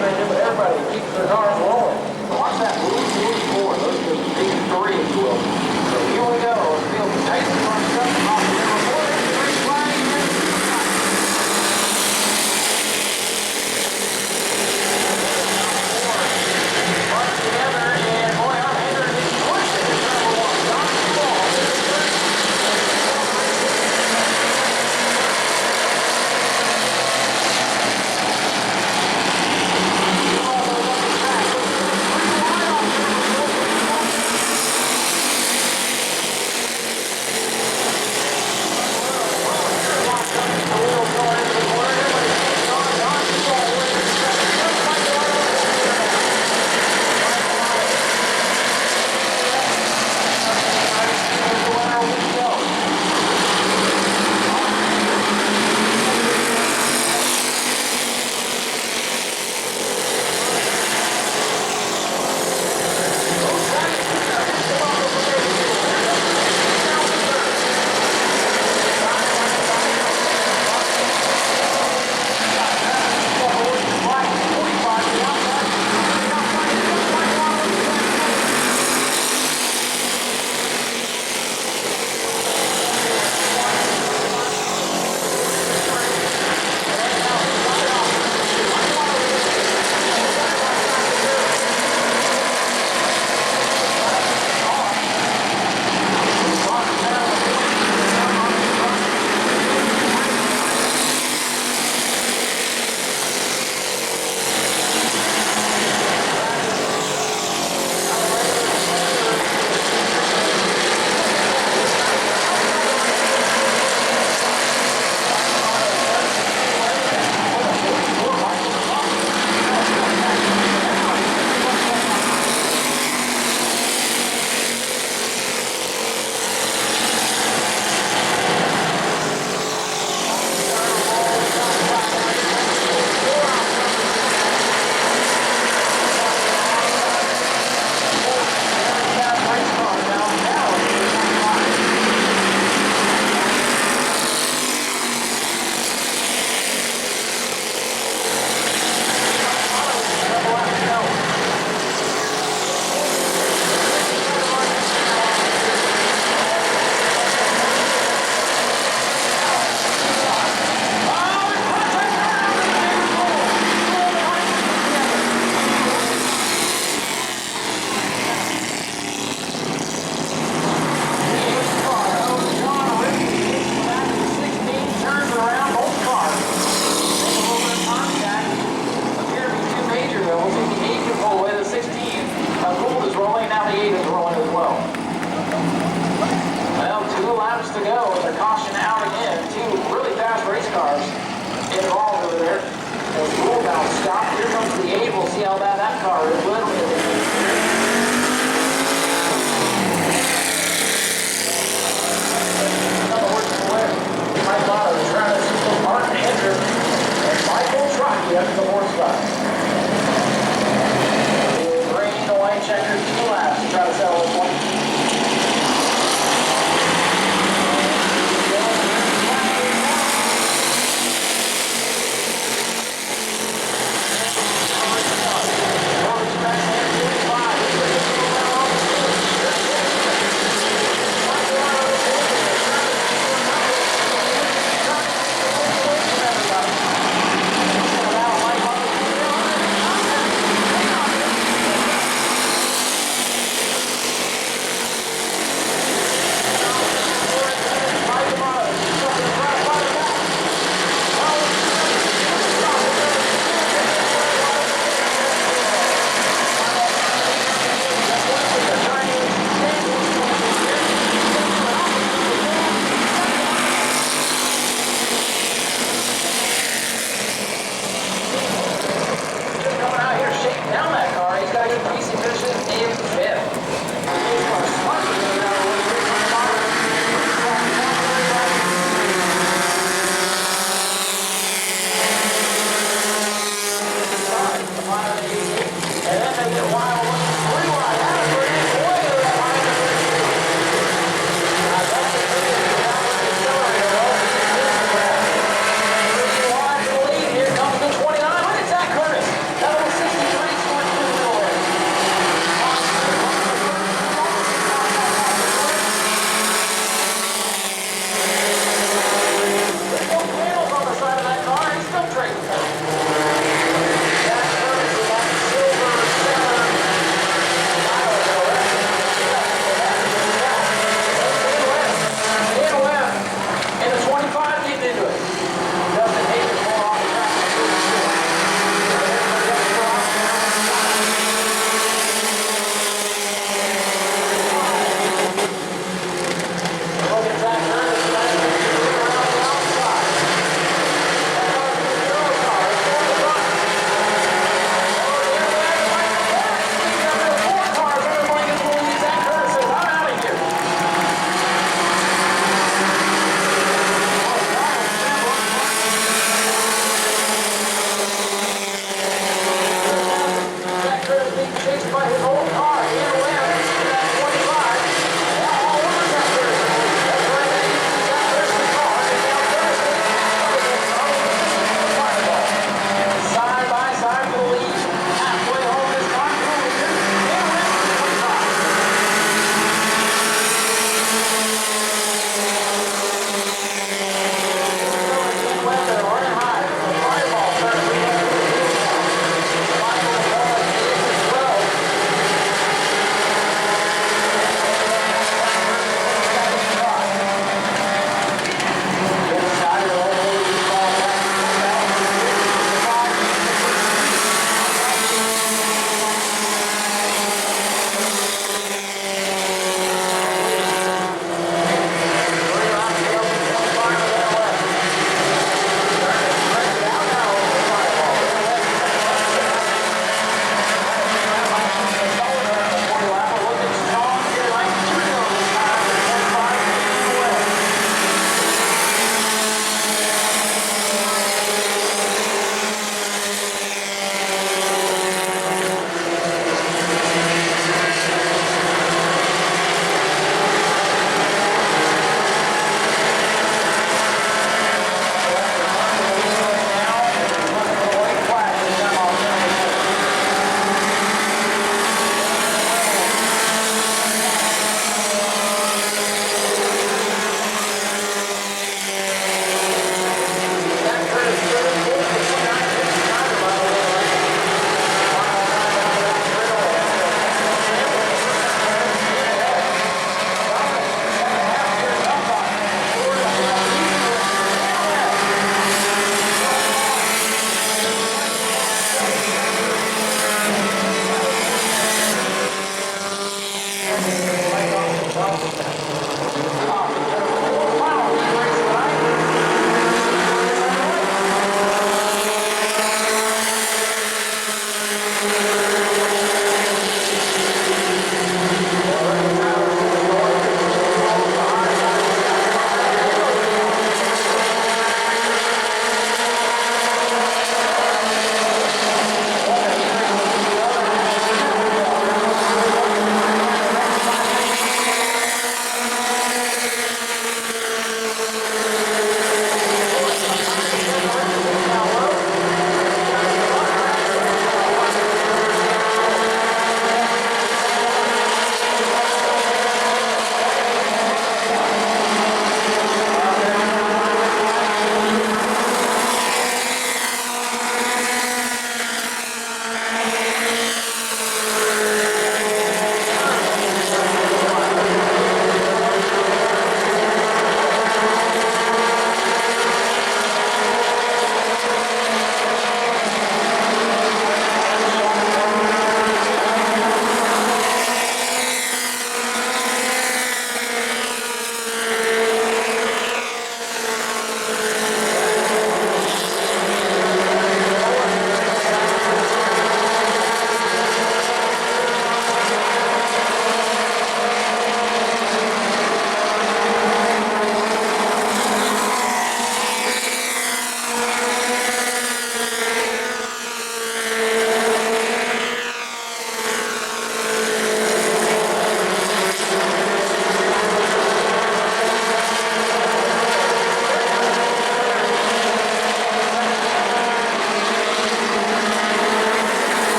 right there, but everybody keeps their cars rolling. Watch that blue 44. Those are the big three, if you will. So here we go. Field nice and bunched up. Off the number 4. There's the green flag. Bunch together, and boy, our hitter is pushing his number 1. Don Tuebok.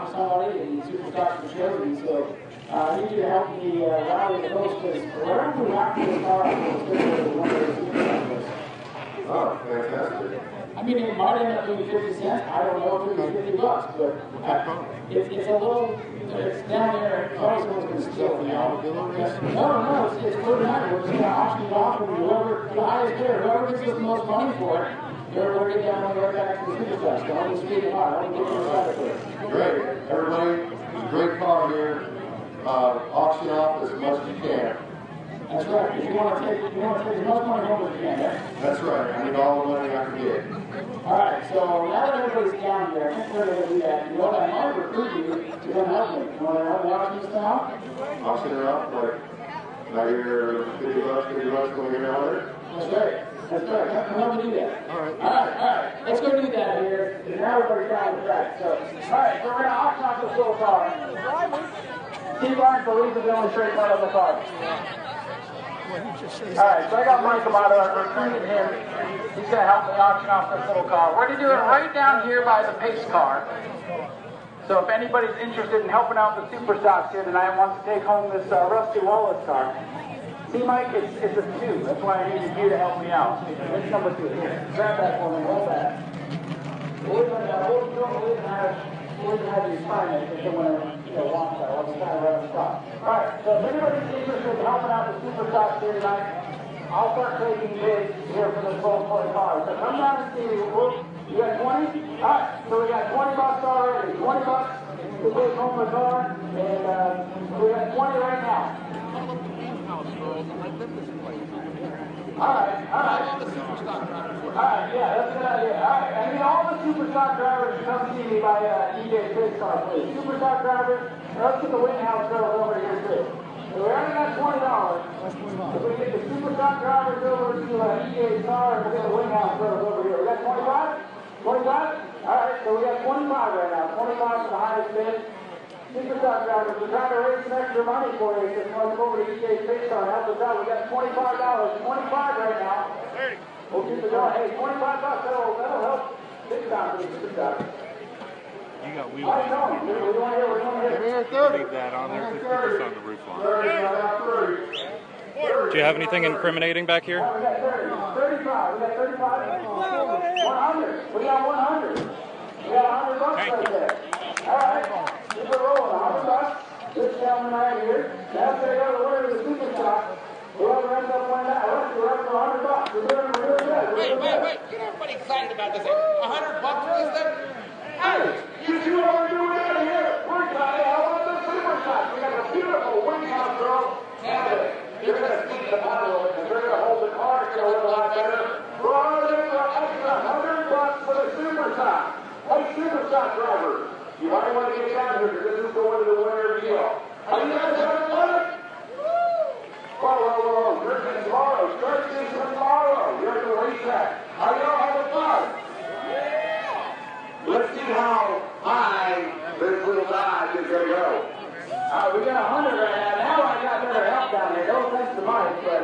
talk to somebody and Superstock's for chosen. So I need you to help me rally the folks because wherever we have to this car, it's going to be one of those Superstocks. Oh, fantastic. I mean, it might end up being 50 cents. I don't know if it was $50, but it's a little, it's down there, and probably someone's going to steal it, you know. No, it's for the night. We're just going to auction it off, and whoever, the highest bidder, whoever gets us the most money for it, they're going to get down on the right back to the Superstock. So I'm just speaking out. I'm going to get inside of it. Great. Everybody, it's a great car here. Auction off as much as you can. That's right. If you want to take as much money home as you can, right? That's right. I need all the money I can get. All right. So now that everybody's down there, I think we're going to do that. You know what? I might recruit you to come help me. You want to help me auction this thing out? Auction it off, like, I hear $50, going to get 100. That's right. That's right. Come help me do that. All right. Let's go do that here. Now everybody's down the track. So, all right. So we're going to auction off this little car. Steve Barnes believes it's the only straight part of the car. Alright, so I got Mike Amato, I've recruited him. He's going to help me auction off this little car. We're going to do it right down here by the pace car. So if anybody's interested in helping out the Superstocks here tonight and wants to take home this Rusty Wallace car, see Mike, it's a 2. That's why I needed you to help me out. It's number 2. Here, grab that for me, hold that. We're going to have you sign it if someone wants that. We'll just kind of run the stop. Alright, so if anybody's interested in helping out the Superstocks here tonight, I'll start taking bids here for this little toy car. So come down and see me. You got 20? Alright, so we got $20 already. $20 to take home the car, and we got 20 right now. Alright, yeah, that's a good idea. Alright, I need all the Superstock drivers to come see me by EJ's Big Car, please. Superstock drivers, let's get the Winghouse girls over here too. So we already got $20. If we get the Superstock drivers over to EJ's car, we'll get the Winghouse girls over here. We got 25? 25? Alright, so we got 25 right now. 25 is the highest bid. Superstock drivers, we're trying to raise some extra money for you. Just want to go over to EJ's Big Car and help us out. We got $25. 25 right now. 30. We'll keep it going. Hey, $25, that'll help big time for the Superstock. You got wheels on the roof. Leave that on there, just on the roof line. Do you have anything incriminating back here? We got 30. 35. We got 35. 100. We got 100. We got $100 right there. All right. Keep it rolling. $100. This gentleman right here. Now they go to the winner of the Superstock. Whoever ends up winning that, we're up for $100. We're doing really good. Wait. Get everybody excited about this. $100 for this thing? Hey, you see what we're doing out here? We're excited. How about the Superstock? We got a beautiful Winghouse girl. Now they're going to speak the bottle of it, and they're going to hold the car to a little lot better. We're ordering for extra $100 for the Superstock. Hey, Superstock drivers, you might want to get down here because this is going to the winner deal. Are you guys having fun? Whoa. Thursday tomorrow. You're at the racetrack. Are y'all having fun? Yeah. Let's see how high this little Dodge is going to go. We got 100 right now. Now I got better help down here. No offense to Mike, but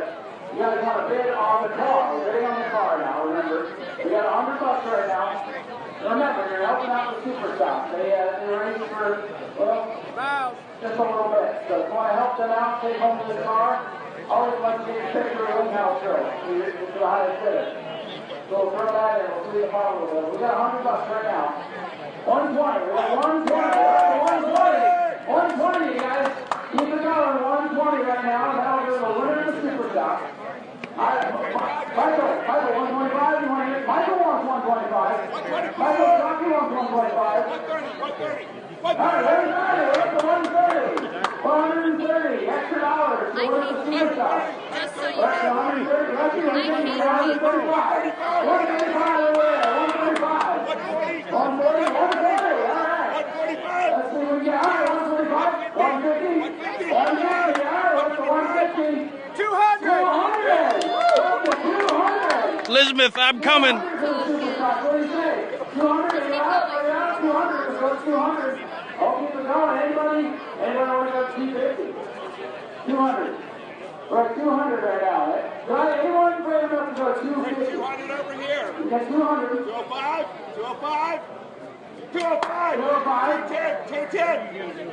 you guys want to bid on the car. We're bidding on the car now, remember. We got $100 right now. Remember, you're helping out the Superstock. They're ready for, just a little bit. So if you want to help them out, take home the car, always like to get a picture of the house show. It's the highest bidder. So we'll throw that in. We'll see the bottle of it. We got $100 right now. 120. We got 120. We're at 120, you guys. Keep it going. 120 right now. That'll be the winner of the Superstock. Michael, 125. You want to hit? Michael wants 125. Michael, Jockey wants 125. 130. All right, we're up to 130. 130 extra dollars. So we're at the Superstock. We're at 130. Let's see. 135. 135 over there. 135. 140. 140. All right. 145. Let's see what we get. All right, 145. 150. 150. All right, what's the 150? 200. 200. Elizabeth, I'm coming. 200. What do you say? 200. Are you out? 200. Let's go 200. I'll keep it going. Anybody already got 250? 200. We're at 200 right now. Right? Anyone brave enough to go 250? 200 over here. We got 200. 205. 205. 205. 205. 210.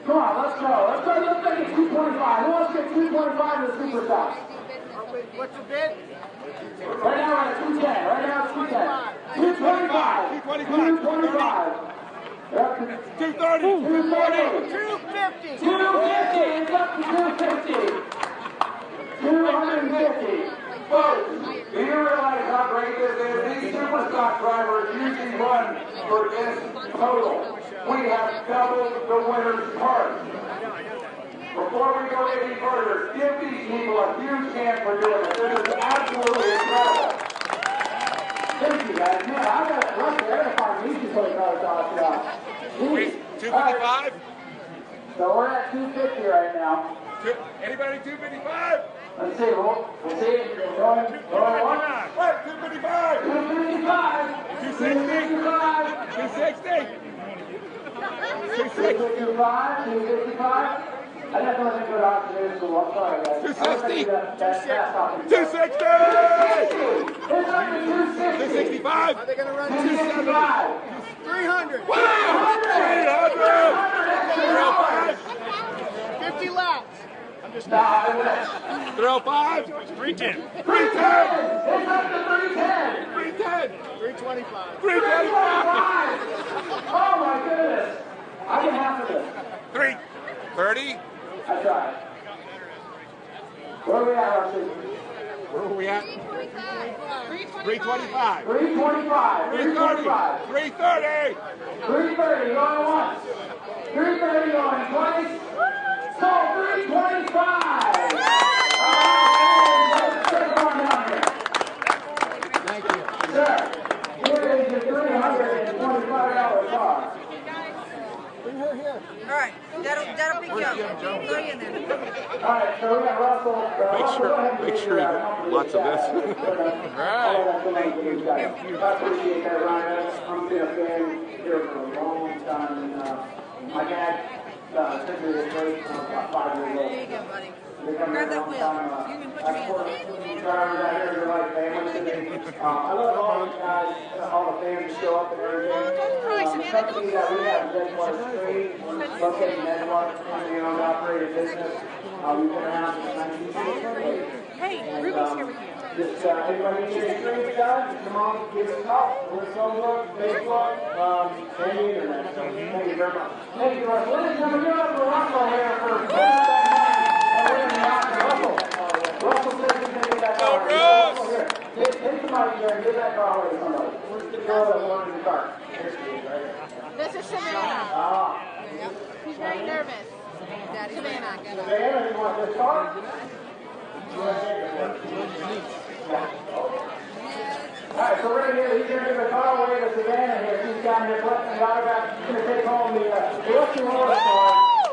Come on, let's go. Let's make it 225. Who wants to get 225 to the Superstock? What's the bid? Right now we're at 210. Right now it's 210. 225. 225. 230. 240. 250. 250. It's up to 250. 250. Folks, do you realize how great this is? These Superstock drivers usually run for this total. We have doubled the winner's purse. Before we go any further, give these people a huge hand for doing it. This is absolutely incredible. Thank you, guys. Man, I got it right there to find these $225 off. 255? So we're at 250 right now. Anybody 255? Let's see, we'll see. Going 255. 255. 260. 255. 255. I definitely think we're out to do so. I'm sorry, guys. 260. 260. 260. It's up to 260. 265. Are they going to run 270? 300. 50 laps. I'm just 305. 310. 310. It's up to 310. 310. 325. 325. Oh my goodness. I can half of this. 330. That's right. Where are we at, Rusty? Where are we at? 325. 325. 330. 330. 330 going once. 330 going twice. So 325. Thank you. Sir, here is your $325 car. All right, that'll be good. Throw you in there. All right, so we got Russell. Make sure you get lots of this. Right. Thank you. I appreciate that, Ryan. I'm been a fan here for a long time. And, my dad took me to the race when I was about 5 years old. There you go, buddy. Grab that wheel. You can put your hands on it. Drivers out here are like family to me. I love all you guys, all the fans that show up and everything. Something that we have is Edgewater Street, located in Edgewater, family-owned operated business. We've been around since 1968. Hey, Ruby's here with you. Just anybody need any streams, guys, come on, give us a call. We're Facebook, and the internet. So thank you very much. Thank you, Russell. Ladies and gentlemen, give it up for Russell here for winning that money and winning the Oscar. Russell says he's going to get that car. Russell, here. Take somebody here and give that car away to somebody. Where's the girl that wanted the car? Here's Steve, right here. This is Savannah. She's very nervous. Savannah. Savannah, you want this car? Alright, so we're going to he's going to give the car away to Savannah here. She's down here collecting the autograph. She's going to take home the Rusty Mohr car.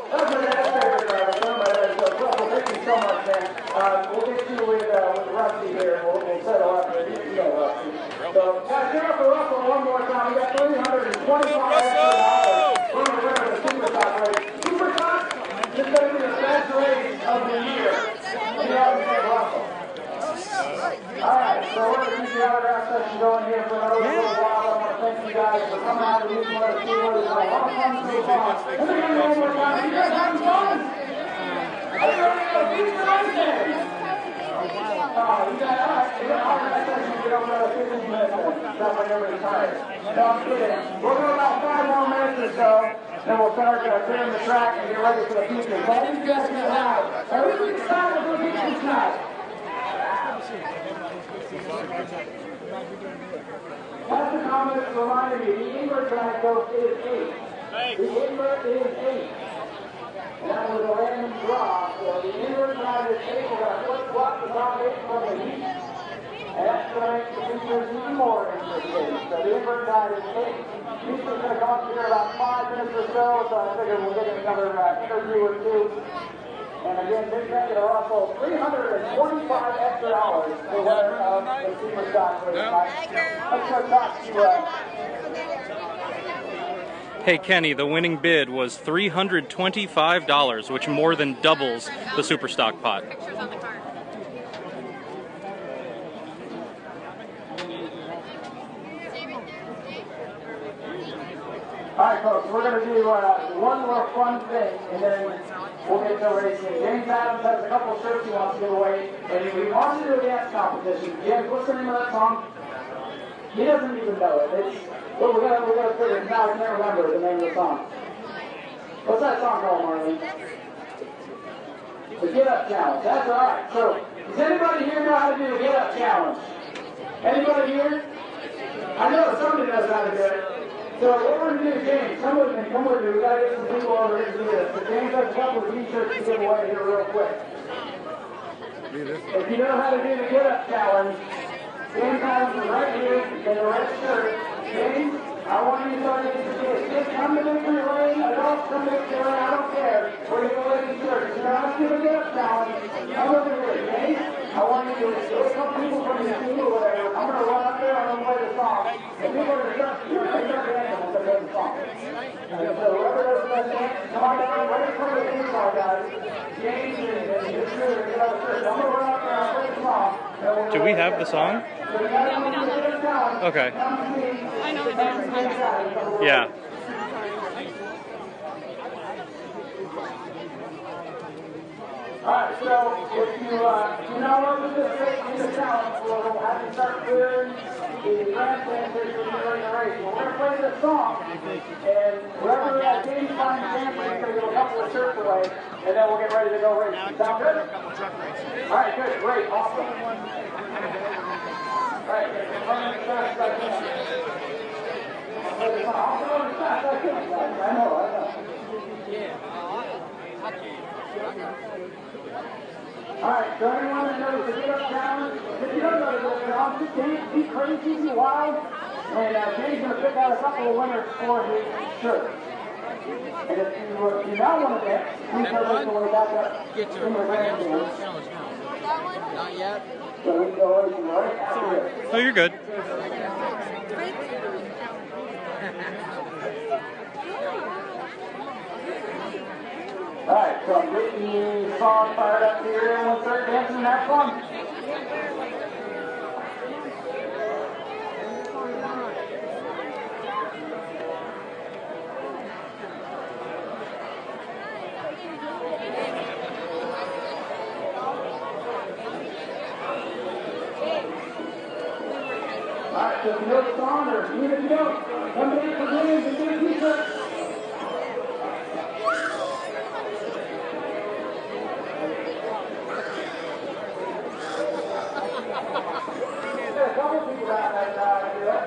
That's what that's favorite driver. So Russell, thank you so much, man. We'll get you with Rusty here. We'll settle up with you, Rusty. So, guys, give it up for Russell one more time. We got $325 from the winner of the Superstock race. Superstock is going to be the best race of the year. Russell. Alright, so we're going to keep the autograph session going here for another little while. I want to thank you guys for coming out to use Mohr Speedway. It's been a lot of fun so far. Let me get one more time. You guys having fun? Are you ready to go deep for anything? You got autograph session to get over another 15 minutes then. That way nobody's tired. No, I'm kidding. We'll do about 5 more minutes or so. Then we'll start clearing the track and get ready for the future. So these guys are loud. Are we excited for the future tonight? That's the comment that reminded me. The invert track coach is 8. The invert is 8. And that was a random draw. So the invert track is 8. We're going to flip-flop the top 8 from the heat. And that's going to make the features even more interesting. So the invert track is 8. He's going to come up here about 5 minutes or so. So I figure we'll get another interview or two. And again, big thank you to Russell. $325 extra dollars for winner of the Superstock race tonight. Let's go talk to Hey Kenny, the winning bid was $325, which more than doubles the Superstock pot. Pictures on the card. All right, folks, we're going to do one more fun thing, and then we'll get to racing. James Adams has a couple of shirts he wants to give away, and we want to do a dance competition. James, what's the name of that song? He doesn't even know it. Well, we gotta figure it out. I can't remember the name of the song. What's that song called, Marlene? The Get Up Challenge. That's all right. So, does anybody here know how to do the Get Up Challenge? Anybody here? I know somebody knows how to do it. So what we're going to do, James, come with me. We got to get some people over here to do this. So James has a couple of t-shirts to give away here real quick. If you know how to do the Get Up Challenge, James has them right here in the red shirt. James, I want you to start to just come to victory lane, adults come to victory lane, I don't care. We're going to go away these shirts. You know how to do the Get Up Challenge? Come over here, James. I want you to get some people from your team or whatever. I'm going to run up there and I'm going to play the song. And people are going to start dancing once I play the song. And so whoever does the best dance, come on down, ready for the team song, guys. James and his crew are going to go first. I'm going to run up there and play the song. Do we have the song? Okay. I know the dance. Yeah. Alright, so if you know what this is in the challenge, we'll have you start clearing the grandstand station during the race. We're going to play this song, and whoever that game finds dancing, we're going to give a couple of shirts away, and then we'll get ready to go race. Sound good? Alright, good, great, awesome. Alright, run as fast as I can. I'll go as fast as I can, guys. I know. Alright, so anyone that knows the Get Up Challenge, if you don't know the Get Up Challenge, just dance, be crazy, be wild, and James going to pick out a couple of winners for his shirt. And if you now want to dance, please go make your way back up in the grandstand. Not yet. So we can go over to the right after this. Oh, you're good. Alright, so I'm getting the song fired up here, and we'll start dancing and have fun. Alright, so if you know the song, or even if you don't, come dance with James and get a t-shirt. There's a couple people out there that do that.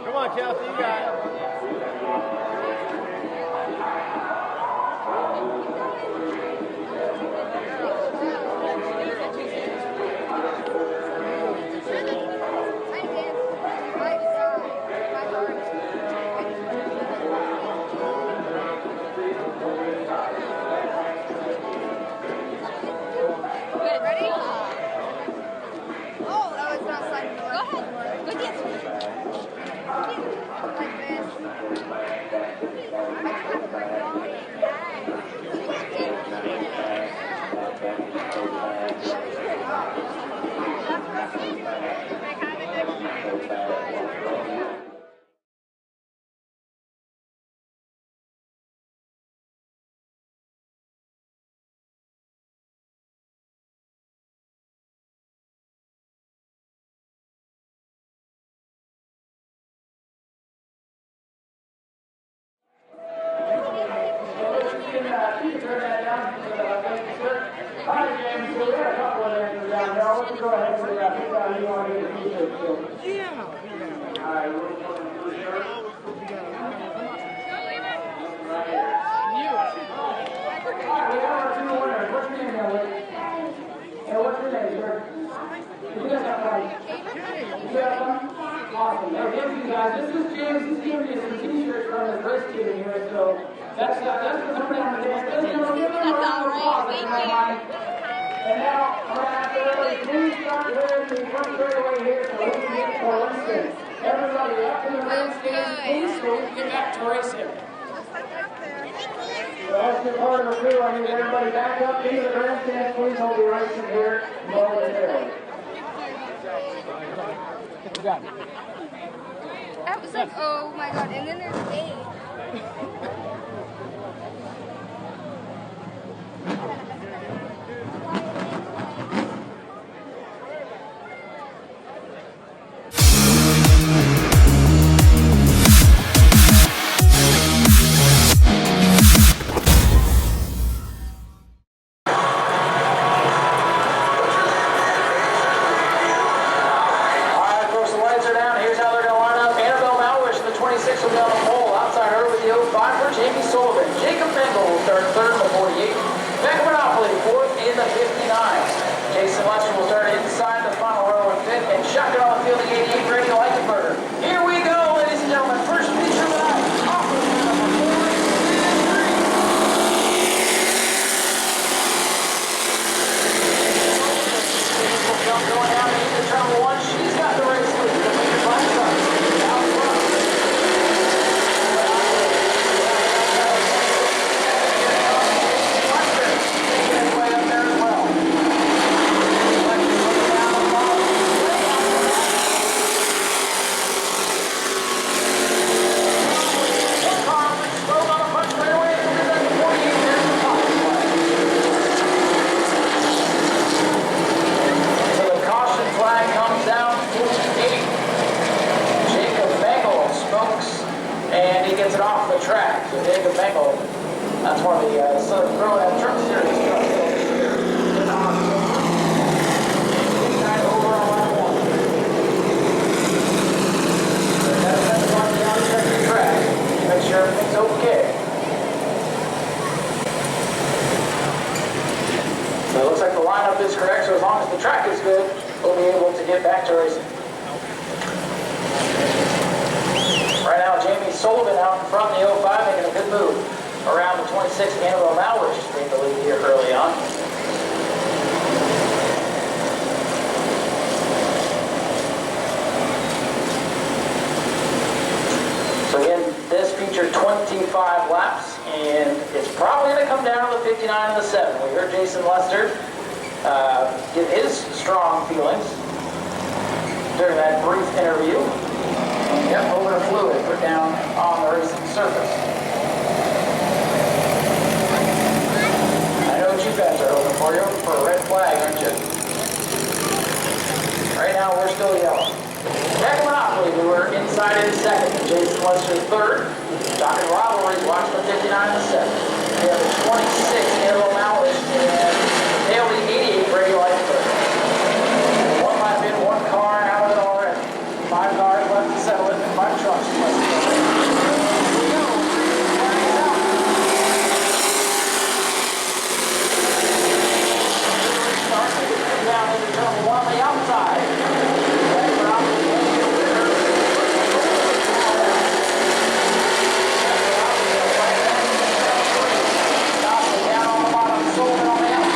Come on, Chelsea, you got it. Ready? Oh, that was not sliding. Go ahead. Good dance. Turn that down. All right, James, so we got a couple of answers down there. I'll let you go ahead and pick out who you want to get a t-shirt. All right, we'll put them through here. Right here. All right, we got our two winners. What's your name, young lady? Hey, what's your name, sir? You got somebody? You got something? Awesome. Hey, thank you guys. This is James. He's giving you some t-shirts from the first team here, so that's for somebody on the dance. Give them a round of applause. And now, I'm going to have everybody please start wearing the front straightaway here so we can get to Winston. Everybody up in the grandstand, please, so we can get back to racing. So that's your part of the crew. I need everybody back up into the grandstand. Please hold the racing here momentarily. That was like, oh my god, and then there's 8. Give his strong feelings during that brief interview. Yep, over the fluid put down on the racing surface. I know what you guys are hoping for a red flag, aren't you? Right now we're still yellow. Back in Monopoly, we were inside in second. Jason Lester third. Talking rivalries, watch the 59 and the 7. We have the 26 Interval Malish and Tail the 88 Radio Light third. One lap in, one car out of it already. 5 cars left to settle it, and 5 trucks left to settle it. Here we go. Flying it out. Starting down into turn 1 on the outside. Down on the bottom, Sullivan on the outside.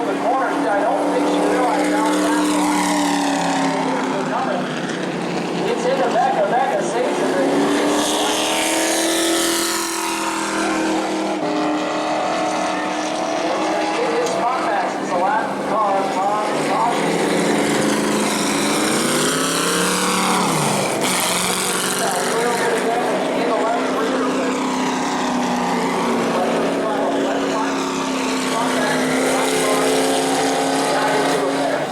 over the corner. I don't think she realized how fast the were coming. It's in the back of Becca saves it. His spot max is the last car on caution. A little bit of damage in the left rear, but left line, spot max, last car, got into it there.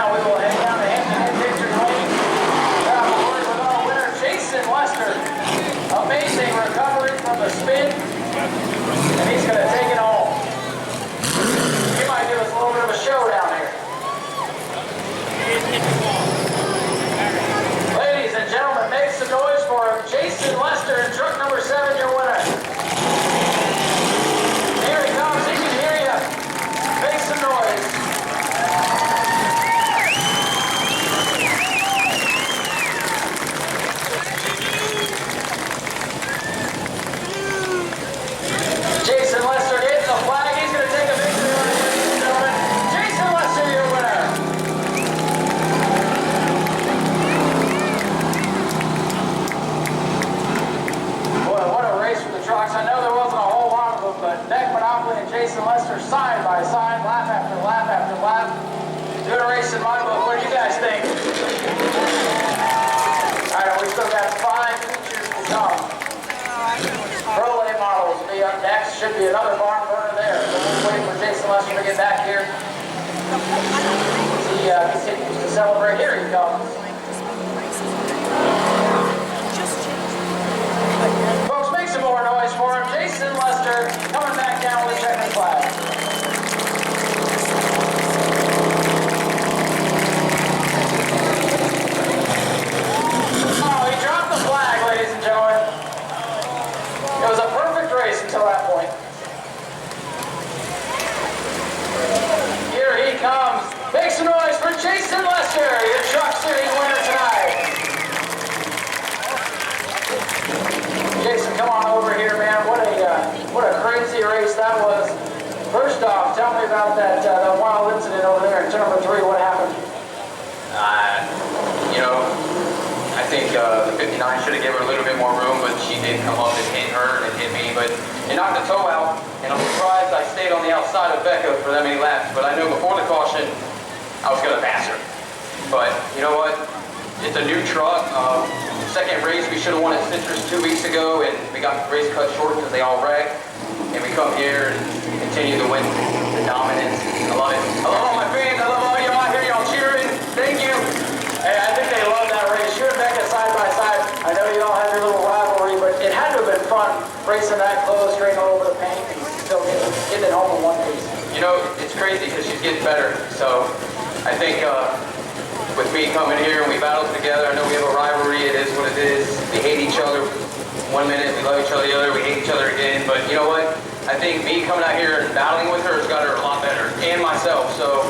now we will head down to Hampton Pictures Lane. With our winner, Jason Lester. Amazing recovery from the spin. And he's going to take it home. He might give us a little bit of a show down here. Ladies and gentlemen, make some noise for Jason Lester in truck number 7, your winner. Here he comes, he can hear you. Make some noise. Jason Lester getting the flag. He's going to take a victory on it, ladies and gentlemen. Jason Lester, your winner. Boy, what a race for the trucks. I know there wasn't a whole lot of them, but Beck Monopoly and Jason Lester side by side, lap after lap after lap. Good race in my book. What do you guys think? All right, we still got 5 features to come. Pro A models will be up next. Should be another barn burner there. So we'll wait for Jason Lester to get back here. He continues to celebrate. Here he comes. Folks, make some more noise for him. Jason Lester coming back down with the checkered flag. Oh, he dropped the flag, ladies and gentlemen. It was a perfect race until that point. Here he comes. Make some noise for Jason Lester, your Truck Series winner tonight. Jason, come on over here, man. What a crazy race that was. First off, tell me about that wild incident over there in turn number 3. What happened? I think the 59 should have given her a little bit more room, but she did come up and hit her and hit me. But it knocked the toe out, and I'm surprised I stayed on the outside of Becca for that many laps. But I knew before the caution, I was going to pass her. But you know what? It's a new truck. Second race, we should have won at Citrus 2 weeks ago, and we got the race cut short because they all wrecked. And we come here and continue to win the dominance. I love it. I love all my fans. I love all y'all out here. Y'all cheering. Thank you. Hey, I think they love that race. You and Becca side by side. I know you all have your little rivalry, but it had to have been fun racing that close, straight all over the paint, and still getting it home in one piece. You know, it's crazy because she's getting better. So I think with me coming here and we battle together, I know we have a rivalry. It is what it is. We hate each other 1 minute, we love each other the other, we hate each other again. But you know what? I think me coming out here and battling with her has got her a lot better, and myself. So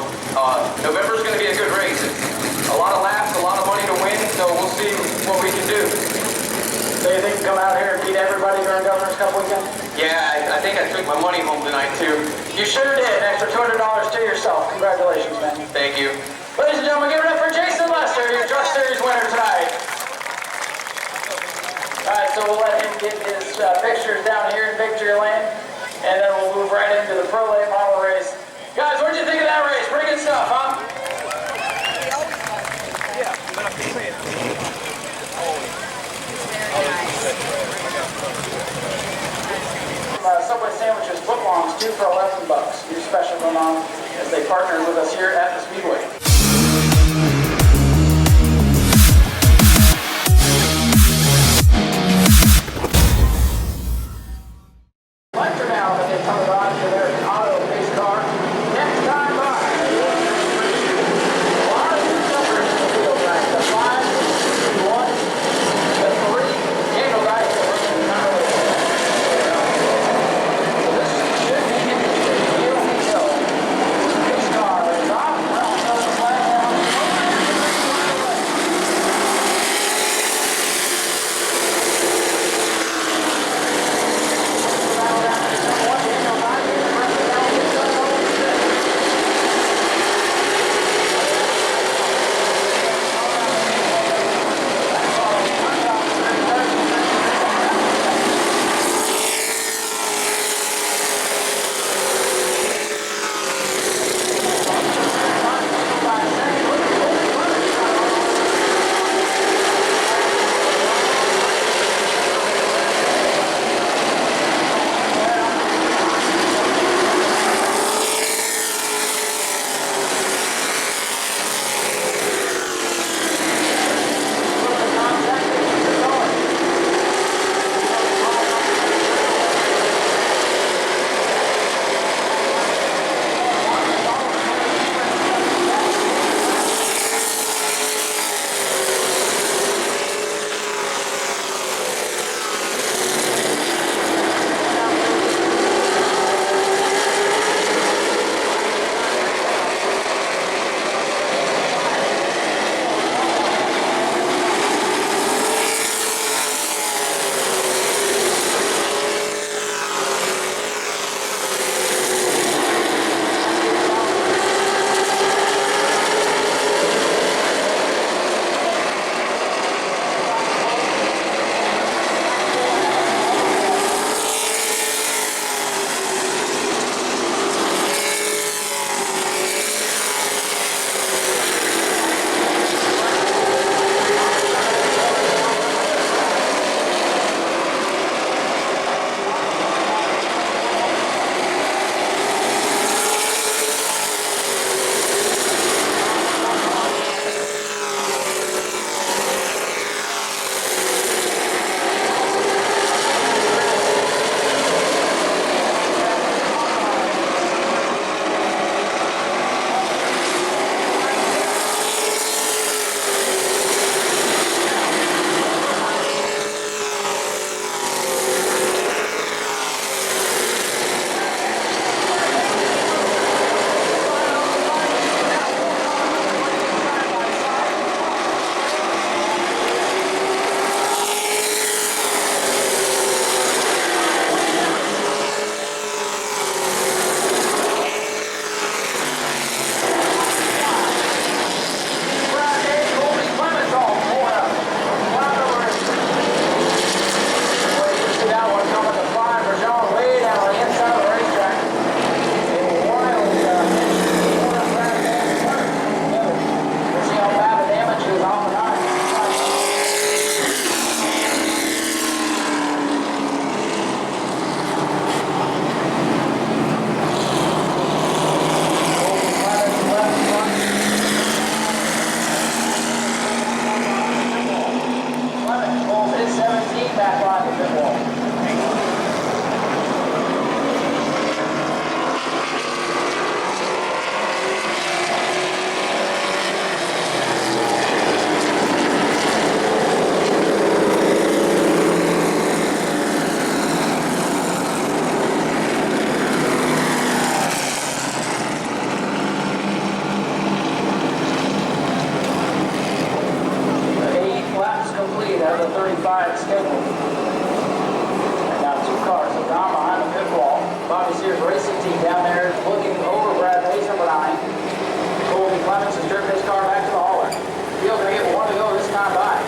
November's going to be a good race. It's a lot of laps, a lot of money to win, so we'll see what we can do. So you think you come out here and beat everybody during Governor's Cup weekend? Yeah, I think I took my money home tonight, too. You sure did. An extra $200 to yourself. Congratulations, man. Thank you. Ladies and gentlemen, give it up for Jason Lester, your Truck Series winner tonight. All right, so we'll let him get his pictures down here in Victory Lane, and then we'll move right into the Pro A model race. Guys, what'd you think of that race? Pretty good stuff, huh? Yeah, but I'm just saying. Subway sandwiches, footlongs, 2 for $11. New special going on as they partner with us here at the Speedway. Lecture now that they come on to their auto race car. Next time by. A lot of new numbers in the field, right? The 5, the 1, the 3, and the right. So this should be interesting. You don't think so. schedule. And now 2 cars have gone behind the pit wall. Bobby Sears Racing Team down there looking over Brad Hayes, number 9. Colby Clements has driven his car back to the hauler. Field's going to get 1 to go this time by.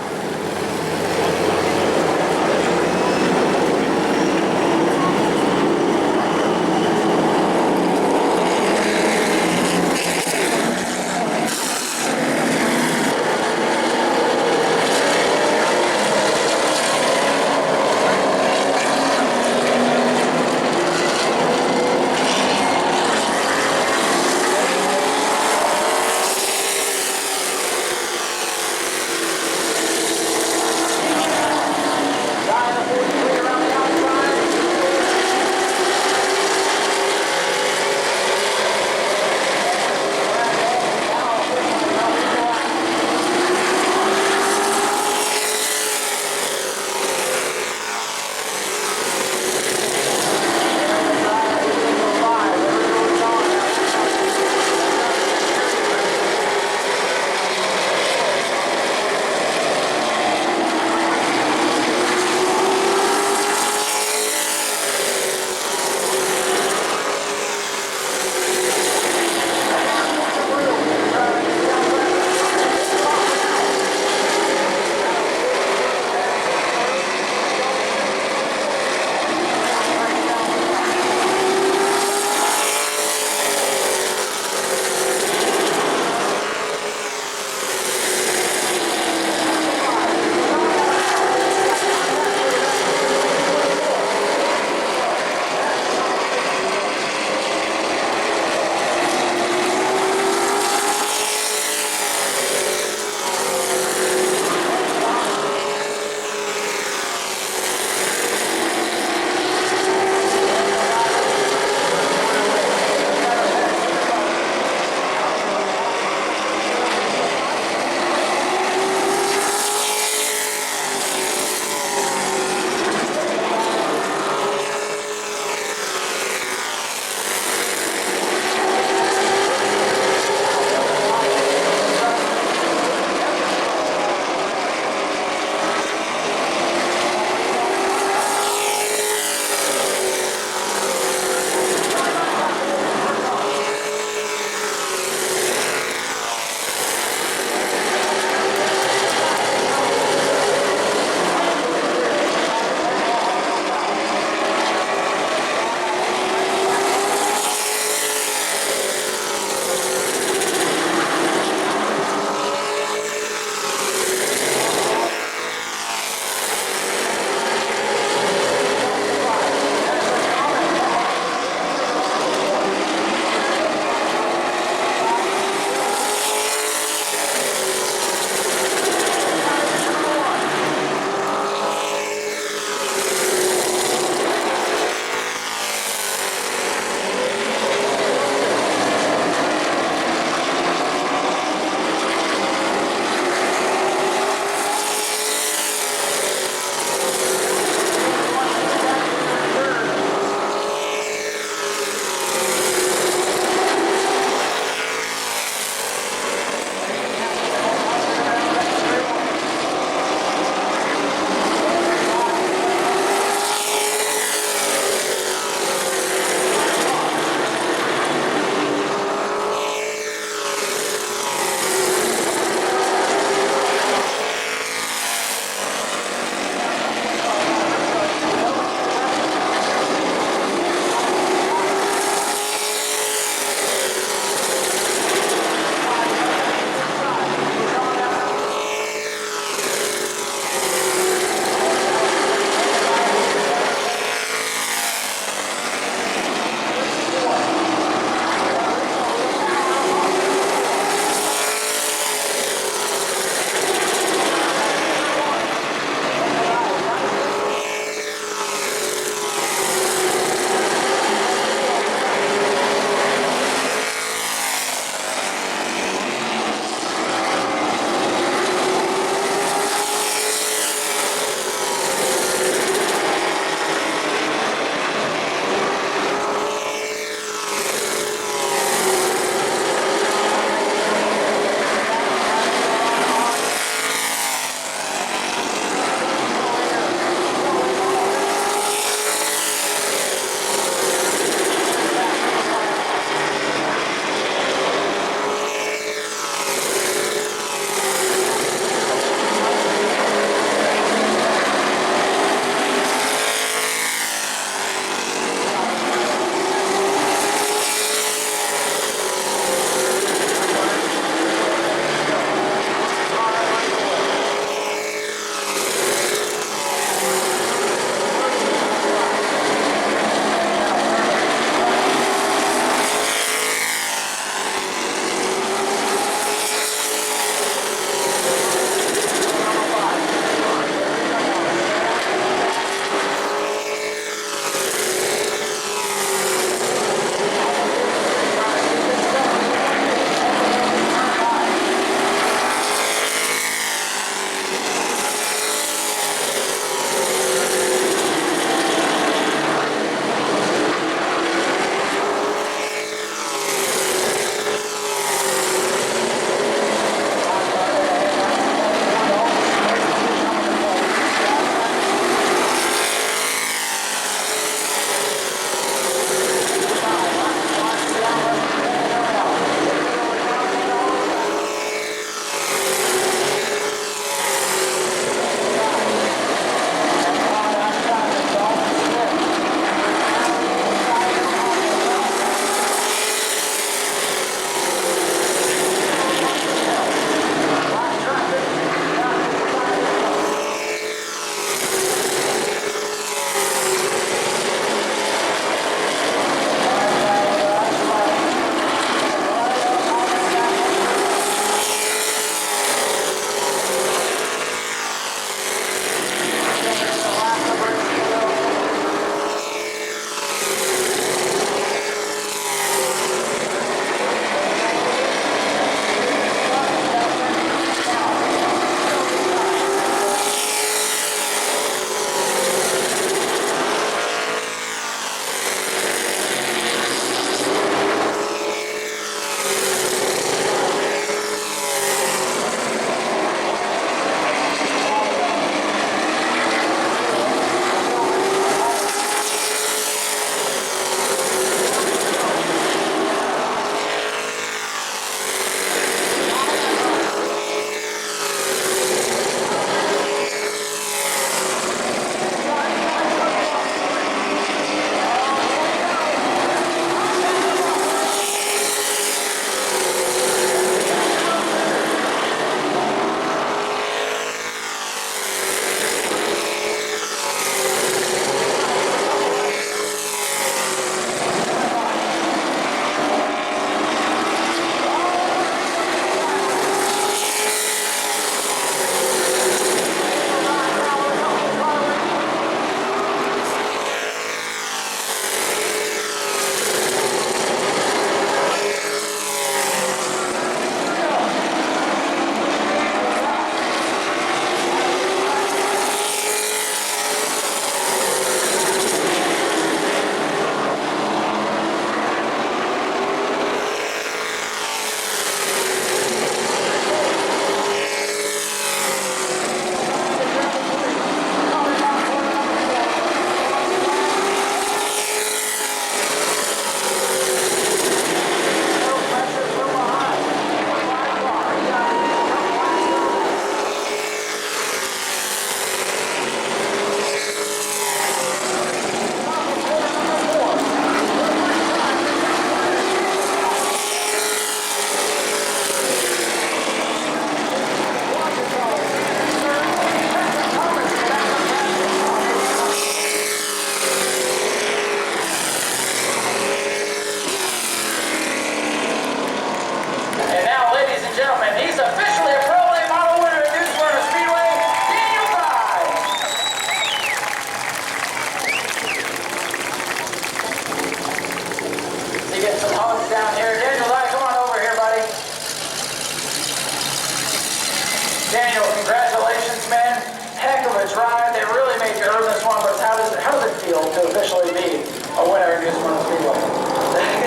Daniel, congratulations, man. Heck of a drive. They really made you earn this one, but how does it feel to officially be a winner in New Smyrna Speedway?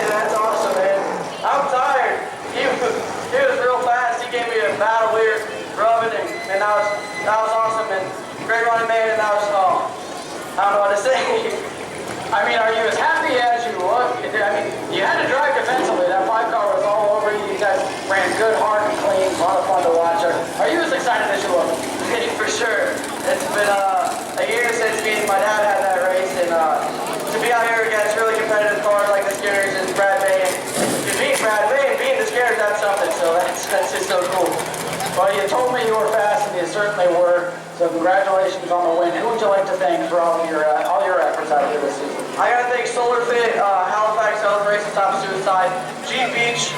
That's awesome, man. I'm tired. He was real fast. He gave me a battle. We were rubbing, and that was awesome. And great running, man. And that was, I don't know what to say. I mean, are you as happy as you look? I mean, you had to drive defensively. That 5-car was all over you. You guys ran good, hard, and clean. A lot of fun to watch. Are you as excited as you look? For sure. It's been a year since me and my dad had that race, and to be out here against really competitive cars like the Skinners and Brad Bay, and to beat Brad Bay and beating the Skinners, that's something. So that's just so cool. Well, you told me you were fast, and you certainly were. So congratulations on the win. Who would you like to thank for all your efforts out here this season? I gotta thank Solar Fit, Halifax Celebration, Top Suicide, G Beach,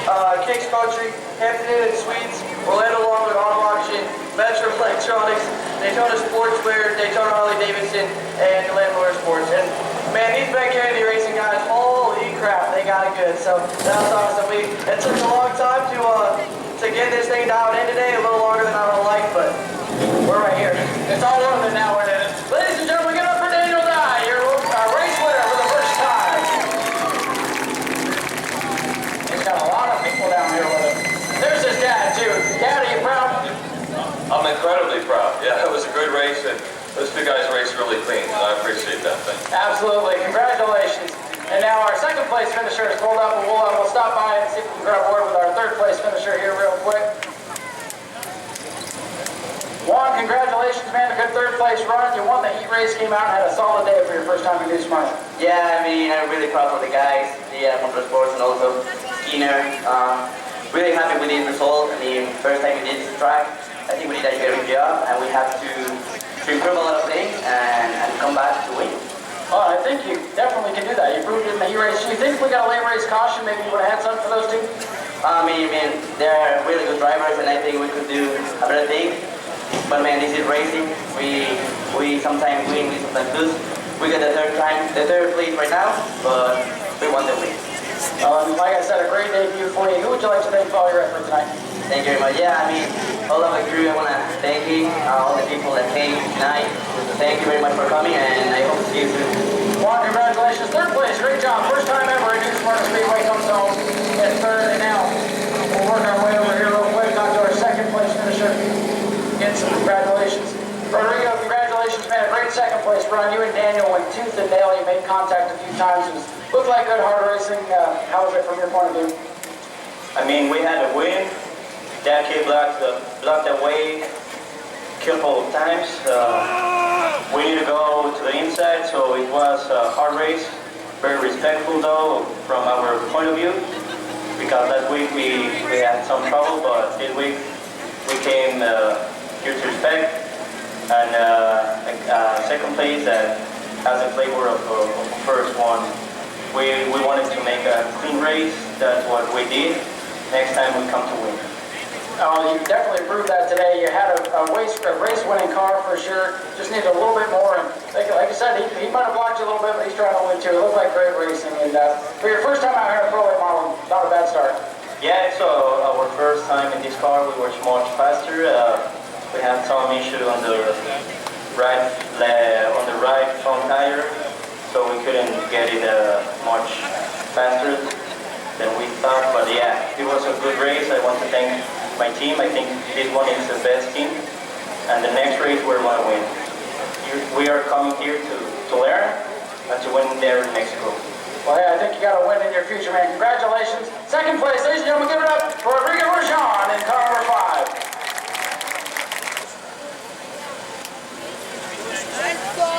Kicks Country, Hampton Inn and Suites, Orlando Long with Auto Auction, Metro Electronics, Daytona Sportswear, Daytona Harley Davidson, and Elena Motorsports. And man, these Ben Kennedy racing guys, holy crap, they got it good. So that was awesome. It took a long time to get this thing dialed in today, a little longer than I would like, but we're right here. It's all over now. Ladies and gentlemen, give it up for Daniel Dye, your race winner for the first time. He's got a lot of people down here with him. There's his dad, too. Dad, are you proud? I'm incredibly proud. Yeah, it was a good race, and those two guys raced really clean, and I appreciate that thing. Absolutely. Congratulations. And now our second place finisher is pulled up, and we'll stop by and see if we can grab board with our third place finisher here real quick. Juan, congratulations, man. A good third place run. You won the heat race, came out and had a solid day for your first time in New Smyrna. Yeah, I mean, I'm really proud of the guys, the Motorsports and also Skinner. Really happy with the result. I mean, first time we did this track, I think we did a very good job, and we have to improve a lot of things and come back to win. Oh, I think you definitely can do that. You proved it in the heat race. Do you think if we got a late race caution, maybe you would have had something for those two? I mean, they're really good drivers, and I think we could do a better thing. But man, this is racing. We sometimes win, we sometimes lose. We got the third place right now, but we want the win. Like I said, a great debut for you. Who would you like to thank for all your effort tonight? Thank you very much. Yeah, I mean, all of my crew, I want to thank you, all the people that came tonight. Thank you very much for coming, and I hope to see you soon. Juan, congratulations. Third place, great job. First time ever at New Smyrna Speedway comes home at third, and now we'll work our way over here real quick, talk to our second place finisher. Again, some congratulations. Rodrigo, congratulations, man. A great second place run. You and Daniel went tooth and nail. You made contact a few times. It looked like good hard racing. How was it from your point of view? I mean, we had a win. That kid blocked the way a couple of times. We need to go to the inside, so it was a hard race. Very respectful, though, from our point of view, because last week we had some trouble, but this week we came here to respect, and second place that has a flavor of first one. We wanted to make a clean race. That's what we did. Next time we come to win. You definitely proved that today. You had a race-winning car for sure. Just needed a little bit more. And like you said, he might have blocked you a little bit, but he's trying to win too. It looked like great racing. And for your first time out here in a pro-late model, not a bad start. Yeah, it's our first time in this car. We were much faster. We had some issue on the right front tire, so we couldn't get it much faster than we thought. But yeah, it was a good race. I want to thank my team. I think this one is the best team, and the next race we're going to win. We are coming here to learn and to win there in Mexico. Well, hey, I think you got a win in your future, man. Congratulations. Second place, ladies and gentlemen, give it up for Rodrigo Rajan in car number 5. Let's go!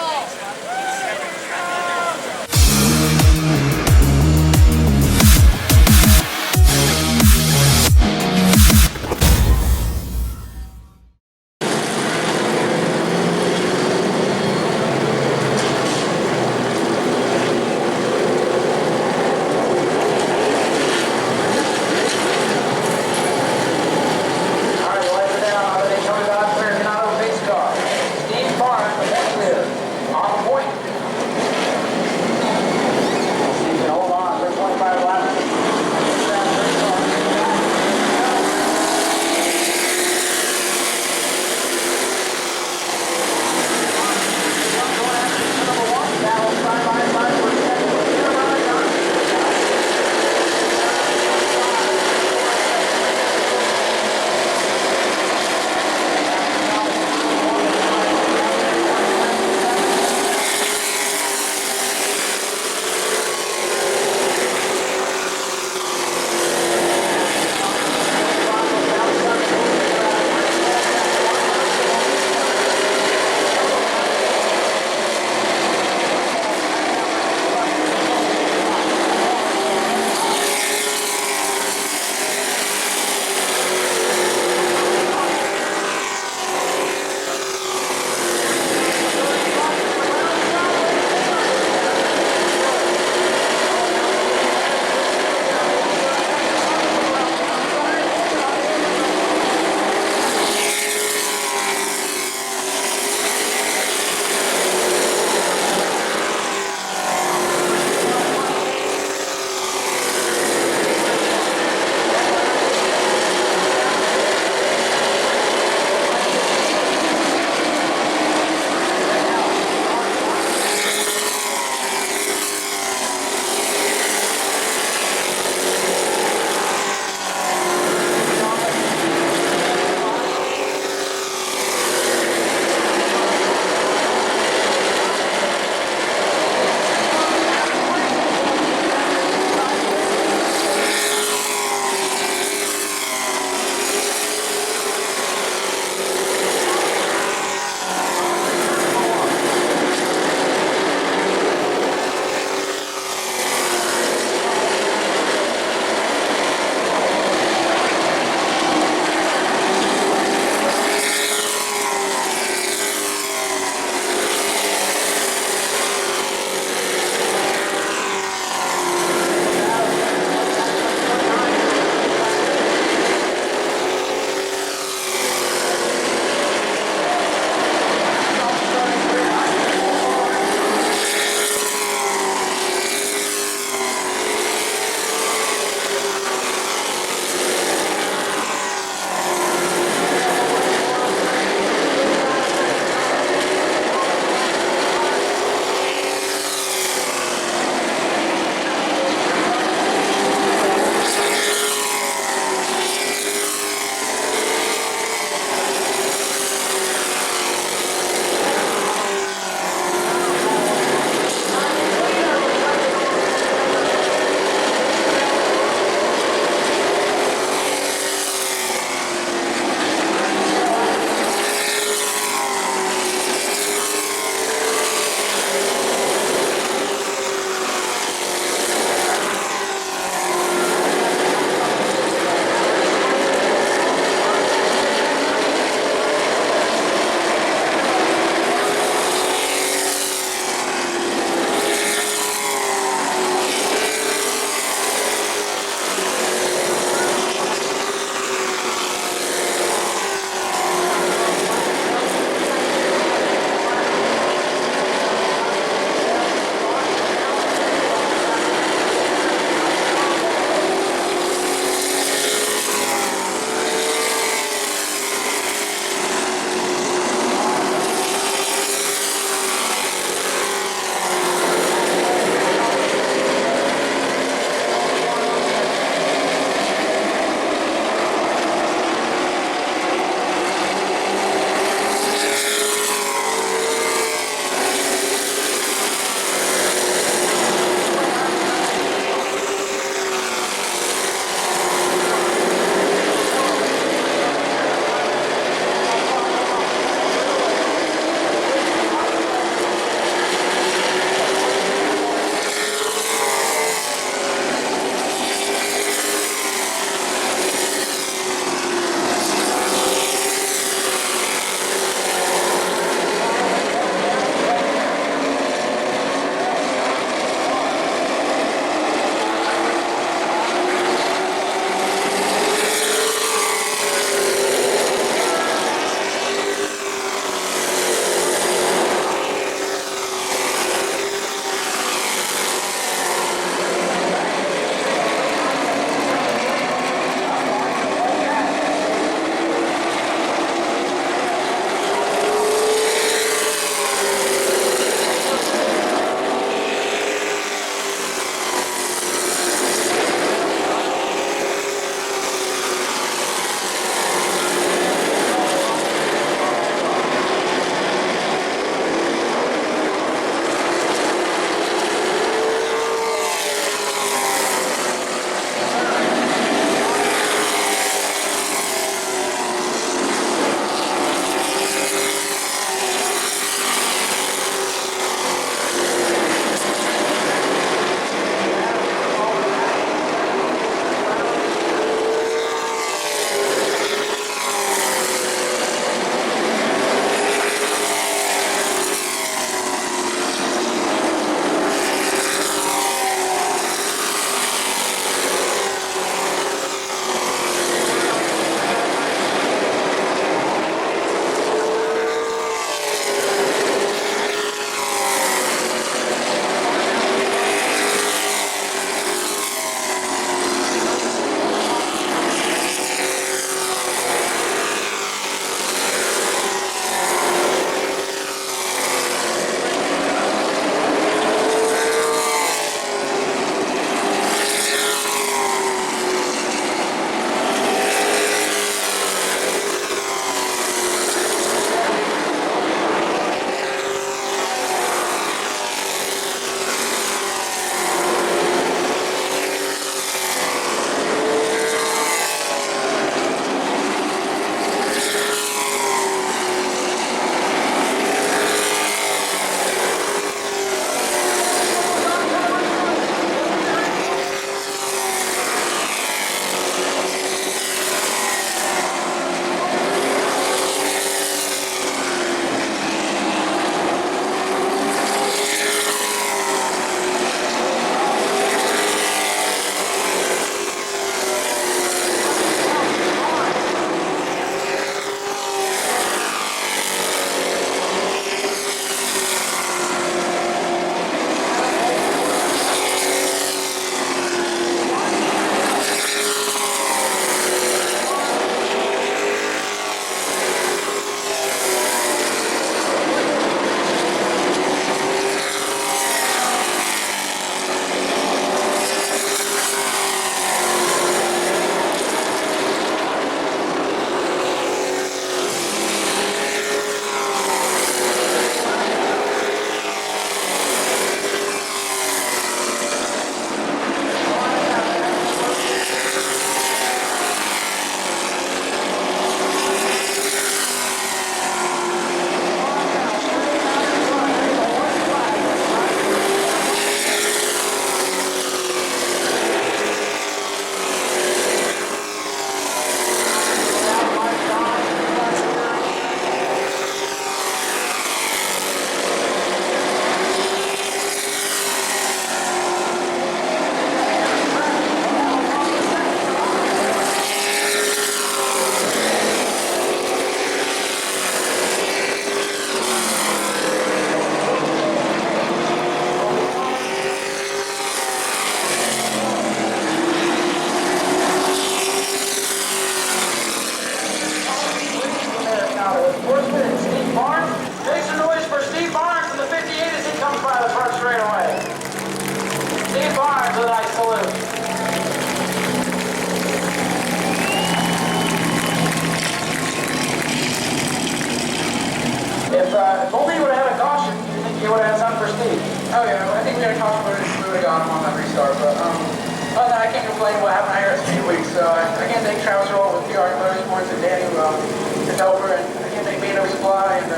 Oh yeah, well, I think we had talked about it. We would have got him on that restart, but other than that, I can't complain what happened here at Speedweek. So I can't thank Travis Roll with PR Motorsports and Danny and Topher, and I can't thank B&O Supply and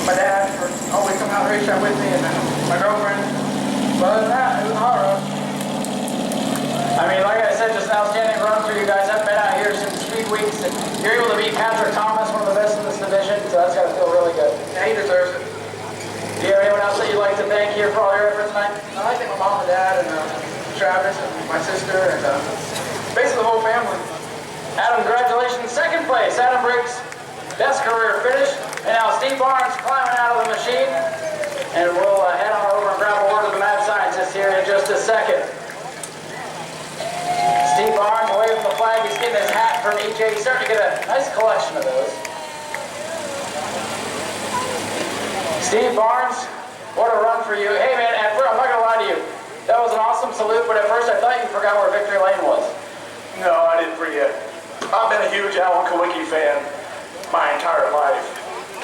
my dad for always coming out and race track with me, and my girlfriend. But other than that, it was a hot rod. I mean, like I said, just an outstanding run for you guys. I've been out here since Speed Weeks, and you're able to beat Patrick Thomas, one of the best in this division, so that's got to feel really good. Yeah, he deserves it. Do you have anyone else that you'd like to thank here for all your efforts tonight? I think my mom and dad and Travis and my sister and basically the whole family. Adam, congratulations. Second place, Adam Briggs, best career finish. And now Steve Barnes climbing out of the machine. And we'll head on over and grab a word of the mad scientist here in just a second. Steve Barnes waving the flag. He's getting his hat from EJ. He's starting to get a nice collection of those. Steve Barnes, what a run for you. Hey man, at first, I'm not gonna lie to you. That was an awesome salute, but at first I thought you forgot where Victory Lane was. No, I didn't forget. I've been a huge Alan Kalicki fan my entire life.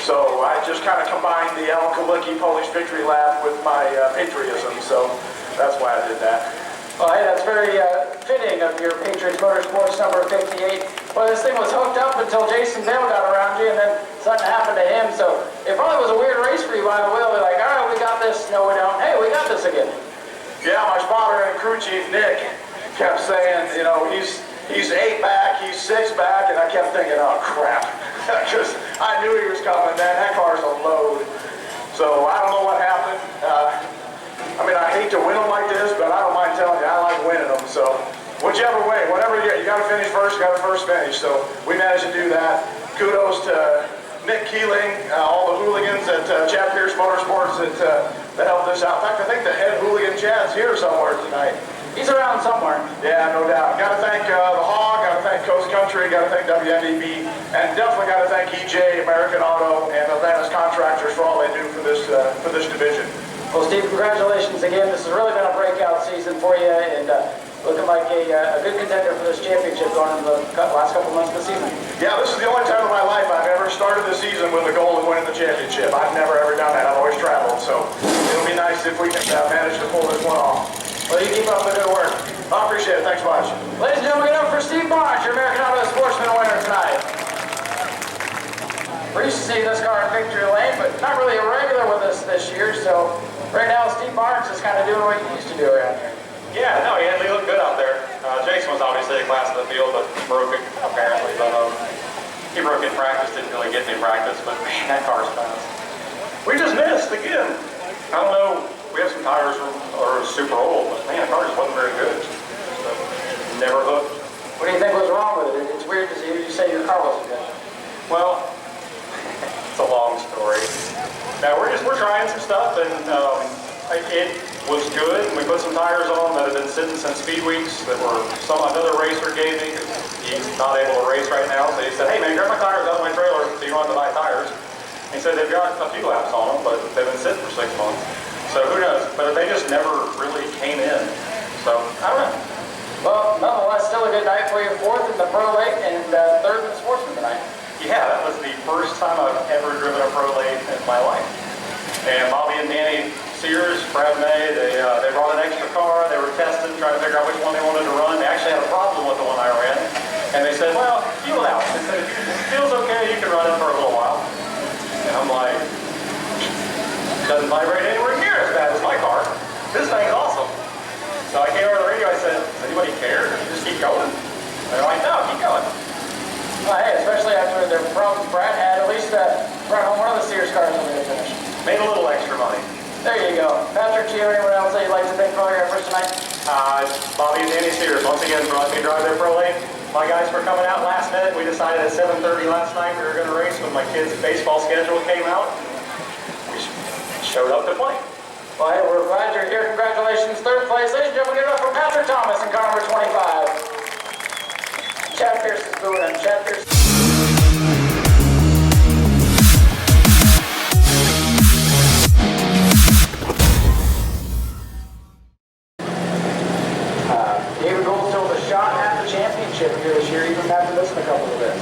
So I just kind of combined the Alan Kalicki Polish victory lap with my patriotism. So that's why I did that. Well, hey, that's very fitting of your Patriots Motorsports number 58. Well, this thing was hooked up until Jason Dale got around you, and then something happened to him. So it probably was a weird race for you by the wheel. You're like, all right, we got this. No, we don't. Hey, we got this again. Yeah, my spotter and crew chief, Nick, kept saying, you know, he's 8 back, he's 6 back, and I kept thinking, oh, crap. Because I knew he was coming, man. That car's a load. So I don't know what happened. I mean, I hate to win them like this, but I don't mind telling you, I like winning them. So whichever way, whatever you got to finish first, you got to first finish. So we managed to do that. Kudos to Nick Keeling, all the hooligans at Chad Pierce Motorsports that helped us out. In fact, I think the head hooligan Chad's here somewhere tonight. He's around somewhere. Yeah, no doubt. Got to thank the Hog, got to thank Coast Country, got to thank WMDB, and definitely got to thank EJ, American Auto, and Atlanta's Contractors for all they do for this division. Well, Steve, congratulations again. This has really been a breakout season for you, and looking like a good contender for this championship going into the last couple months of the season. Yeah, this is the only time in my life I've ever started the season with a goal of winning the championship. I've never ever done that. I've always traveled, so it'll be nice if we can manage to pull this one off. Well, you keep up the good work. I appreciate it. Thanks much. Ladies and gentlemen, get up for Steve Barnes, your American Auto Sportsman winner tonight. We're used to see this car in victory lane, but not really a regular with us this year, so right now Steve Barnes is kind of doing what he used to do around here. Yeah, no, he looked good out there. Jason was obviously a class of the field, but broke it apparently. But he broke in practice, didn't really get any practice, but man, that car's fast. We just missed again. I don't know, we have some tires are super old, but man, the car just wasn't very good. So, never hooked. What do you think was wrong with it? It's weird to hear you say your car wasn't good. Well, it's a long story. Now we're trying some stuff, and it was good. And we put some tires on that have been sitting since Speed Weeks that were another racer gave me because he's not able to race right now. So he said, "Hey man, grab my tires out of my trailer so you don't have to buy tires." And he said they've got a few laps on them, but they've been sitting for 6 months. So who knows? But they just never really came in. So I don't know. Well, nonetheless, still a good night for you. 4th in the Pro Late and 3rd in the Sportsman tonight. Yeah, that was the first time I've ever driven a Pro Late in my life. And Bobby and Danny Sears, Brad May, they brought an extra car. They were testing, trying to figure out which one they wanted to run. They actually had a problem with the one I ran. And they said, well, feel it out. They said, if it feels okay, you can run it for a little while. And I'm like, doesn't vibrate anywhere near as bad as my car. This thing's awesome. So I came over to the radio, I said, does anybody care? Just keep going. And they're like, no, keep going. Well, hey, especially after the problems Brad had, at least brought home one of the Sears cars when they finished. Made a little extra money. There you go. Patrick, do you have anyone else that you'd like to thank for all your efforts tonight? Bobby and Danny Sears, once again, brought me to drive their Pro Late. My guys were coming out last minute. We decided at 7:30 last night we were going to race when my kids' baseball schedule came out. We showed up to play. Well, hey, we're glad you're here. Congratulations, 3rd place. Ladies and gentlemen, give it up for Patrick Thomas in car number 25. Chad Pierce is booing him. Chad Pierce. David Gold still with a shot at the championship here this year, even after missing a couple of bits.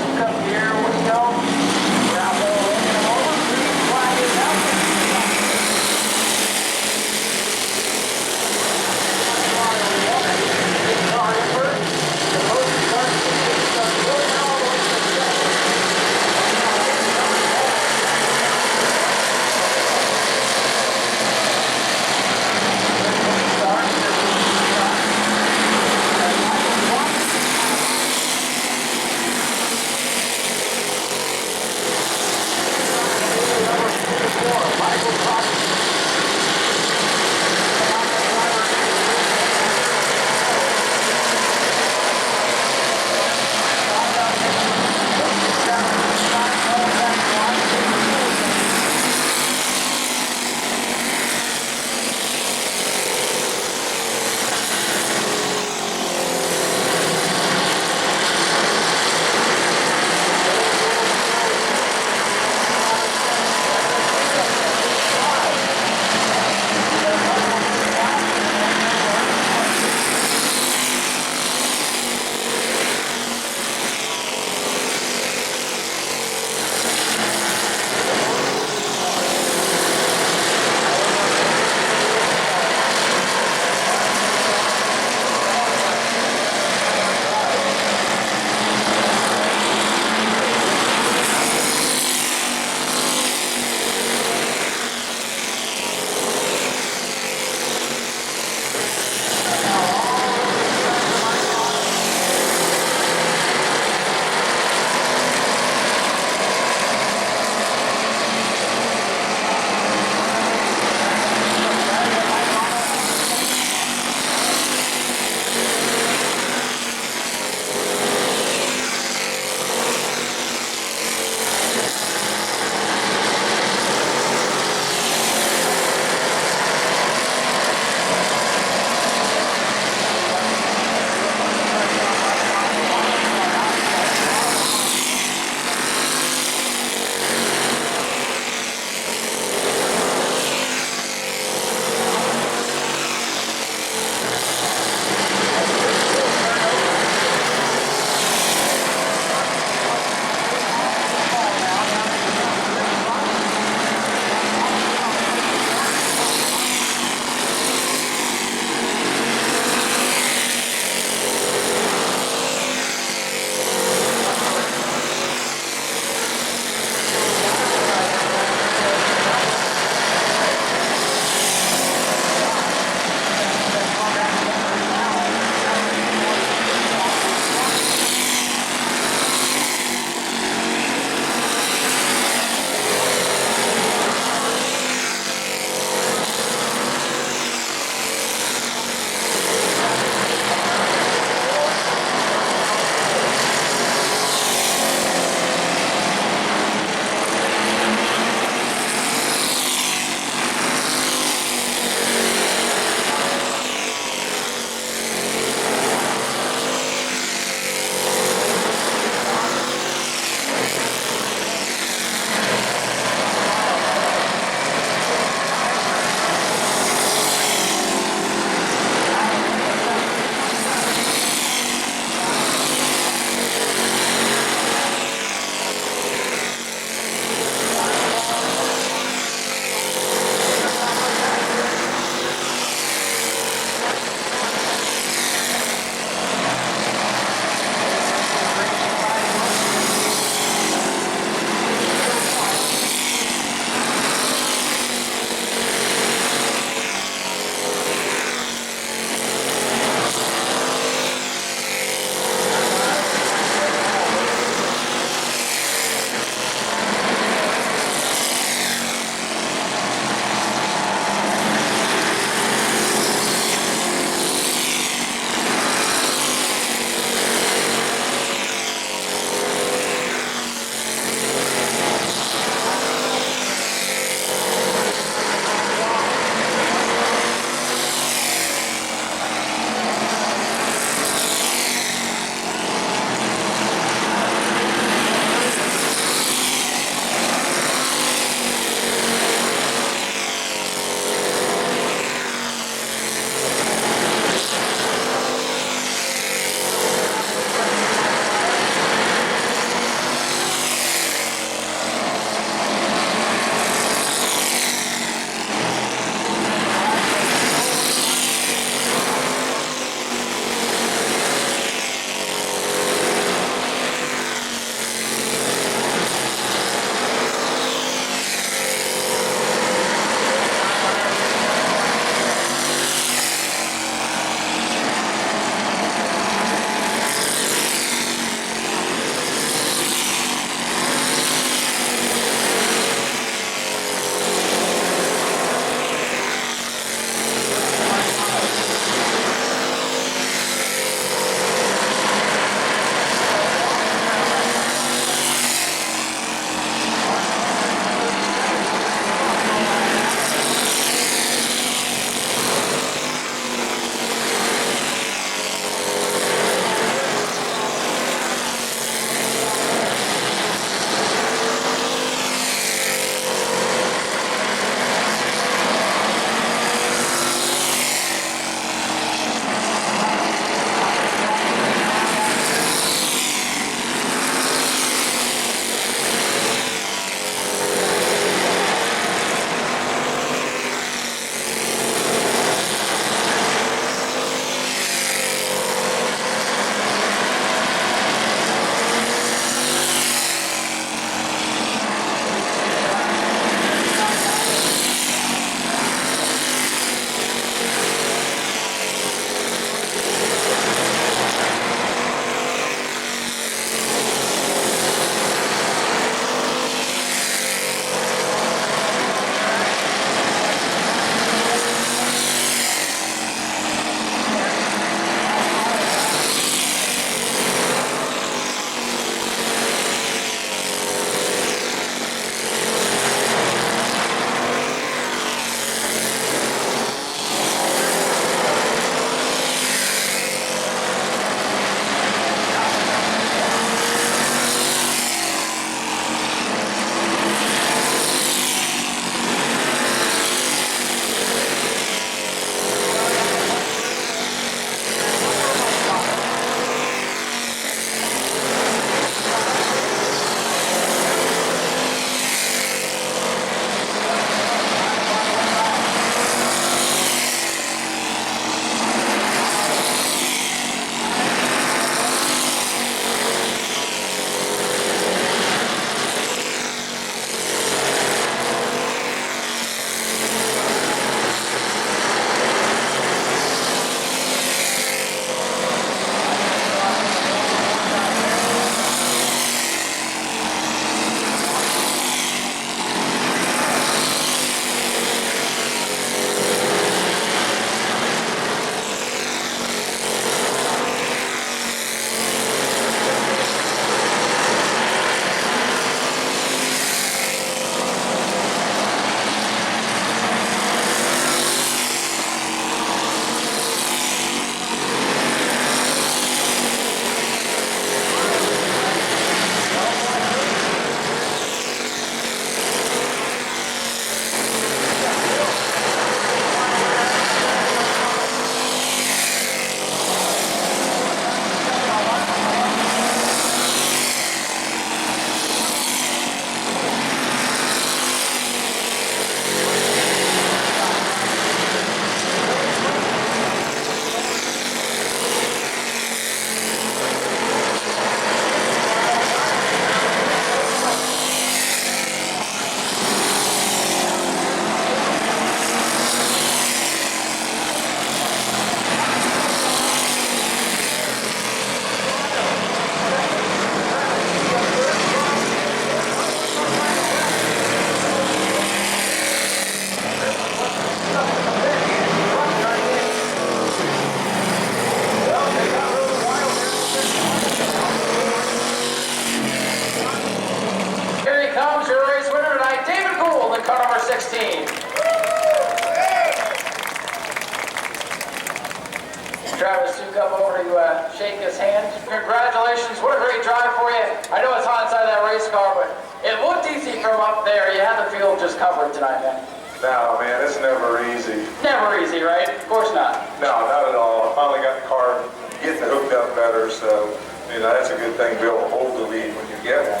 Travis took up over to shake his hand. Congratulations, what a great drive for you. I know it's hot inside that race car, but it looked easy from up there. You had the field just covered tonight, man. No, man, it's never easy. Never easy, right? Of course not. No, not at all. I finally got the car getting hooked up better, so, you know, that's a good thing to be able to hold the lead when you get one.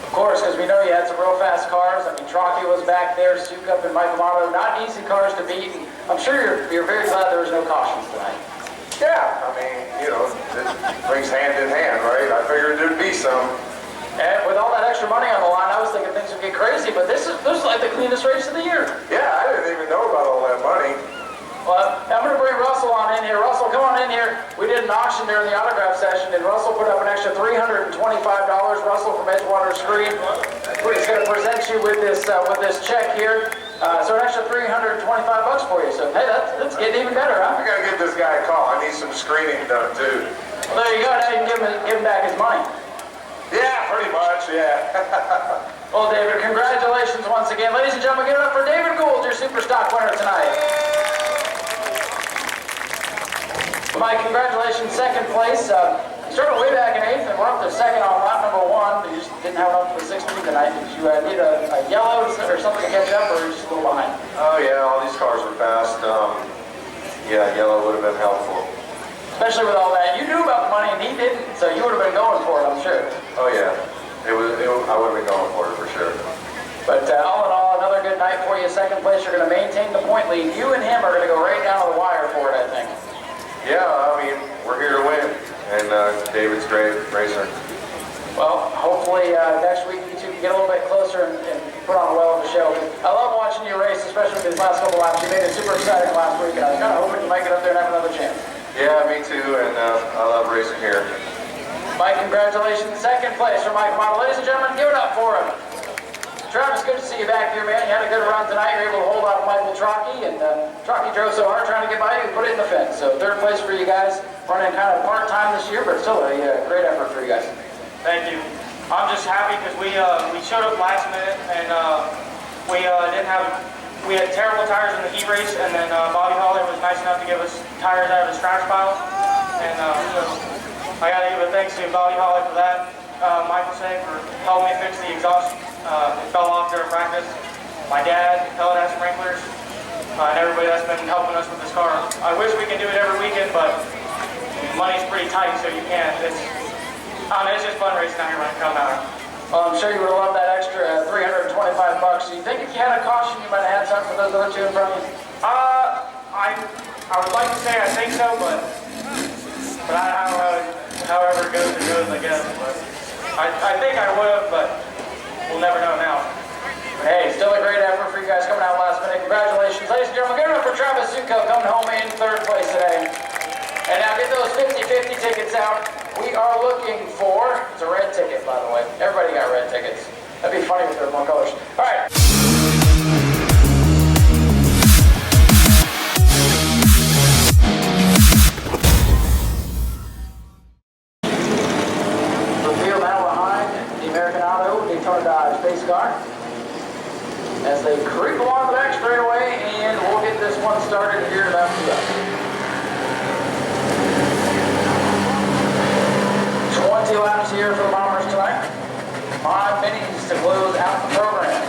Of course, because we know you had some real fast cars. I mean, Trocky was back there, Sukup and Michael Mohr, not easy cars to beat. And I'm sure you're very glad there was no cautions tonight. Yeah, I mean, you know, it brings hand in hand, right? I figured there'd be some. And with all that extra money on the line, I was thinking things would get crazy, but this is like the cleanest race of the year. Yeah, I didn't even know about all that money. Well, I'm going to bring Russell on in here. Russell, come on in here. We did an auction during the autograph session, and Russell put up an extra $325. Russell from Edgewater Screen. He's going to present you with this check here. So an extra $325 for you. So hey, that's getting even better, huh? I got to give this guy a call. I need some screening done too. Well, there you go. Now you can give him back his money. Yeah, pretty much, yeah. Well, David, congratulations once again. Ladies and gentlemen, give it up for David Gould, your Super Stock winner tonight. Mike, congratulations, second place. You started way back in 8th, and we're up to second on lap number 1. You just didn't have it up to the 16th tonight. Did you need a yellow or something to catch up, or are you just a little behind? Oh, yeah, all these cars were fast. Yeah, yellow would have been helpful. Especially with all that. You knew about the money, and he didn't, so you would have been going for it, I'm sure. Oh, yeah. I would have been going for it, for sure. But all in all, another good night for you. Second place, you're going to maintain the point lead. You and him are going to go right down to the wire for it, I think. Yeah, I mean, we're here to win, and David's a great racer. Well, hopefully next week you two can get a little bit closer and put on a well of a show. I love watching you race, especially these last couple laps. You made it super exciting last week, and I was kind of hoping you might get up there and have another chance. Yeah, me too, and I love racing here. Mike, congratulations. Second place for Mike Mohr. Ladies and gentlemen, give it up for him. Travis, good to see you back here, man. You had a good run tonight. You were able to hold off Michael Trocky, and Trocky drove so hard trying to get by you, put it in the fence. So third place for you guys. Running kind of part-time this year, but still a great effort for you guys. Thank you. I'm just happy because we showed up last minute, and we had terrible tires in the heat race, and then Bobby Holly was nice enough to give us tires out of the scratch pile. And I got to give a thanks to Bobby Holly for that. Michael Say for helping me fix the exhaust. It fell off during practice. My dad, Pellet Sprinklers, and everybody that's been helping us with this car. I wish we could do it every weekend, but money's pretty tight, so you can't. It's just fun racing out here when I come out. Well, I'm sure you would have loved that extra $325. Do you think if you had a caution, you might have had something for those other two in front of you? I would like to say I think so, but I don't know. However it goes, I guess. But I think I would have, but we'll never know now. Hey, still a great effort for you guys coming out last minute. Congratulations. Ladies and gentlemen, give it up for Travis Sukup coming home in third place today. And now get those 50-50 tickets out. We are looking for, it's a red ticket, by the way. Everybody got red tickets. That'd be funny if there were more colors. All right. The field now behind the American Auto Daytona Dodge base car. As they creep along the back straightaway, and we'll get this one started here about 20 laps here for the Bombers tonight. 5 minis to close out the program.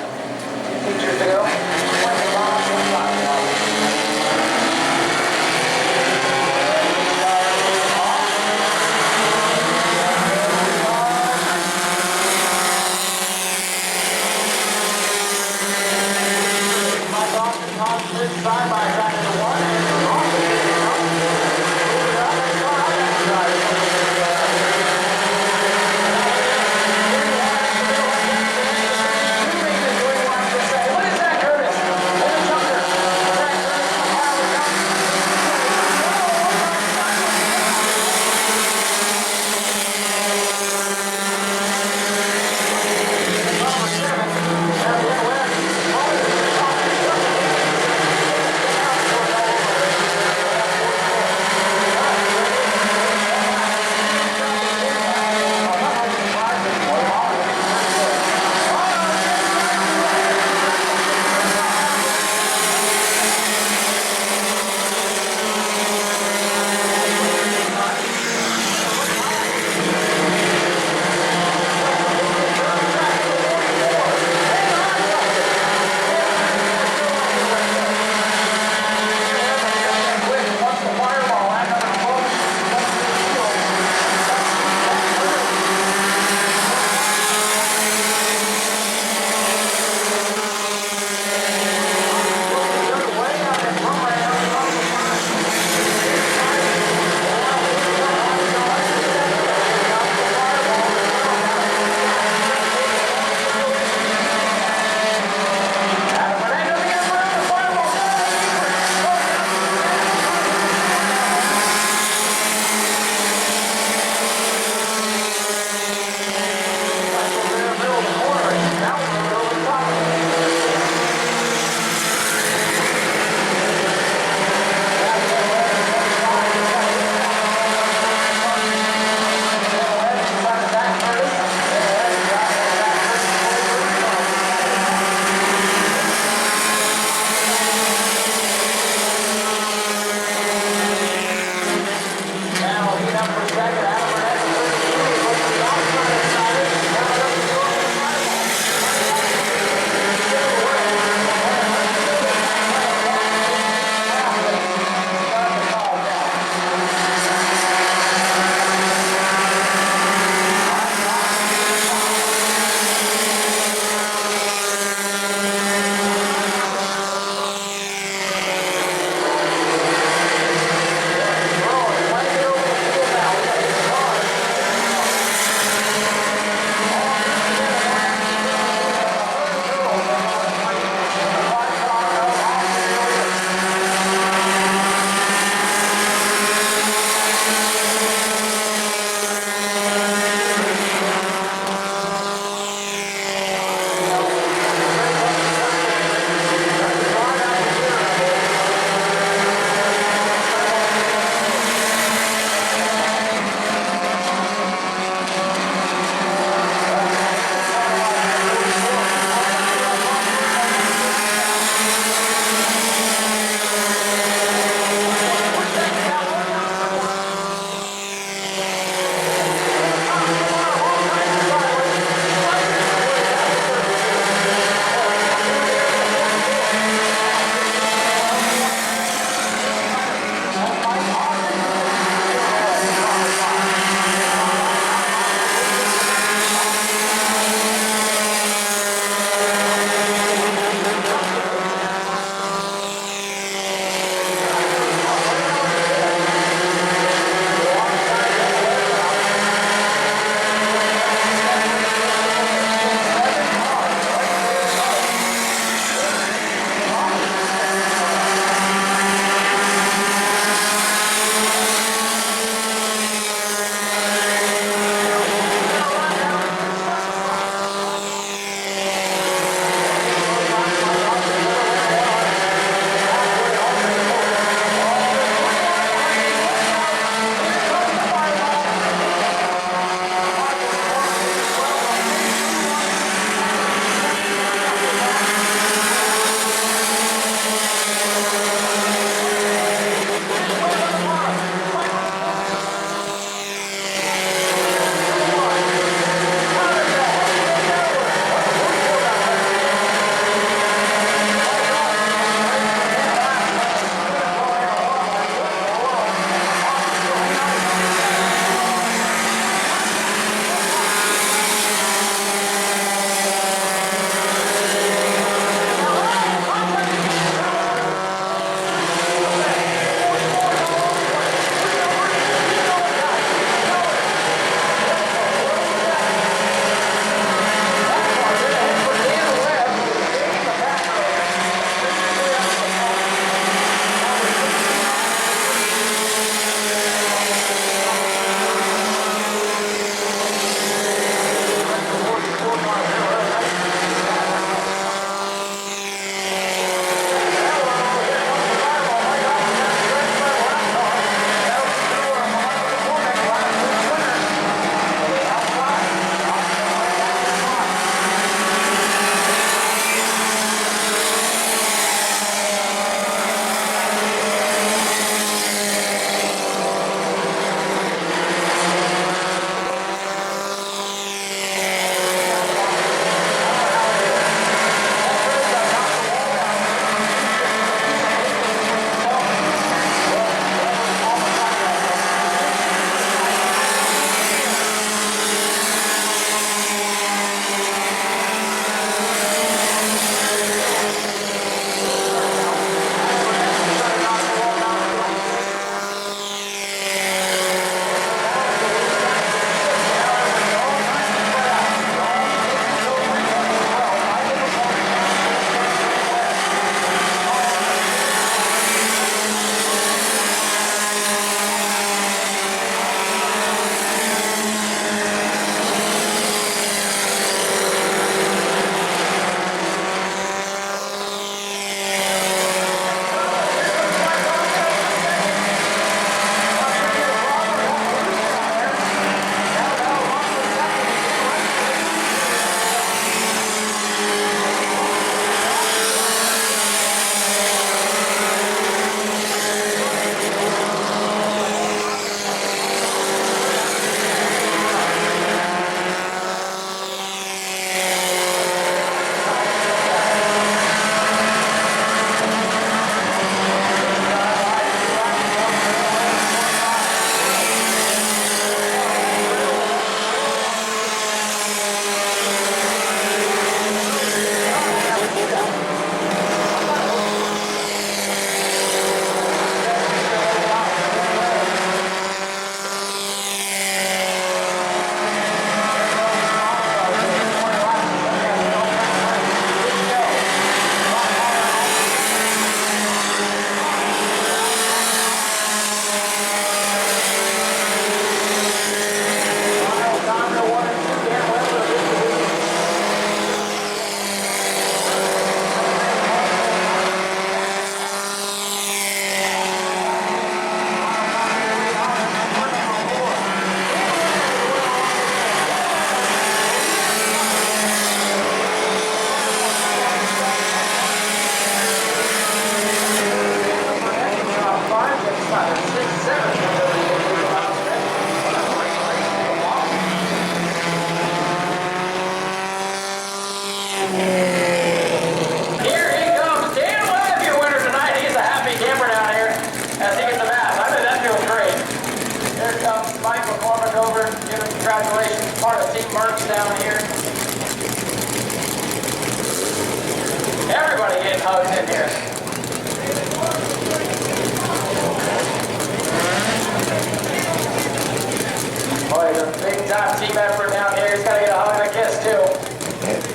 time team effort down here. He's got to get a hug and a kiss too.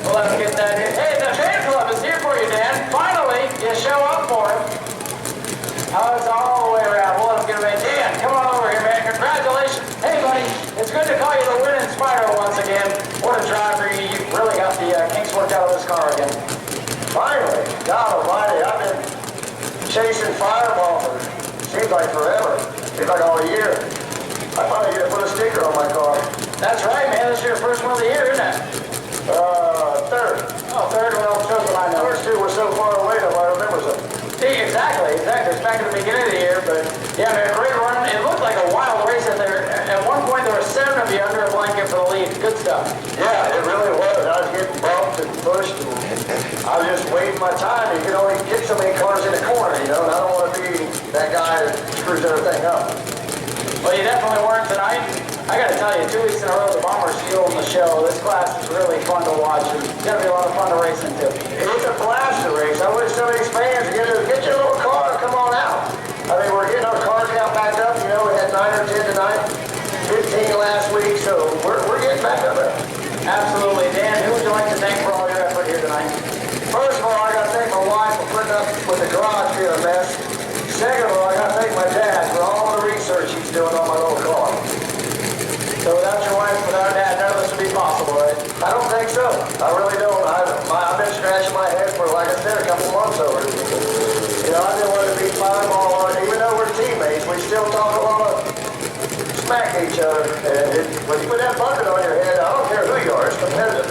We'll let him get that in. Hey, the fan club is here for you, Dan. Finally, you show up for him. Hugs all the way around. We'll let him get him in. Dan, come on over here, man. Congratulations. Hey, buddy, it's good to call you the winning Spider once again. What a drive for you. You really got the kinks worked out of this car again. Finally, God almighty, I've been chasing Fireball for seems like forever. Seems like all year. I finally get to put a sticker on my car. That's right, man. This is your first one of the year, isn't it? Third. Oh, third? Well, shows what I know. First two were so far away that I remember them. See, exactly. It's back at the beginning of the year, but yeah, man, great run. It looked like a wild race out there. At one point, there were 7 of you under a blanket for the lead. Good stuff. Yeah, it really was. I was getting bumped and pushed, and I was just waiting my time. You can only get so many cars in the corner, you know, and I don't want to be that guy that screws everything up. Well, you definitely weren't tonight. I got to tell you, 2 weeks in a row, the Bomber's stealing the show. This class is really fun to watch, and it's going to be a lot of fun to race into. It's a blast to race. I wish some of these fans would get your little car and come on out. I mean, we're getting our car count back up. You know, we had 9 or 10 tonight, 15 last week, so we're getting back up there. Absolutely. Dan, who would you like to thank for all your effort here tonight? First of all, I got to thank my wife for putting up with the garage being a mess. Second of all, I got to thank my dad for all the research he's doing on my little car. So without your wife, without dad, none of this would be possible, right? I don't think so. I really don't. I've been scratching my head for, like I said, a couple months over. You know, I've been wanting to beat Fireball, even though we're teammates, we still talk a lot of smack each other. And when you put that bucket on your head, I don't care who you are, it's competitive.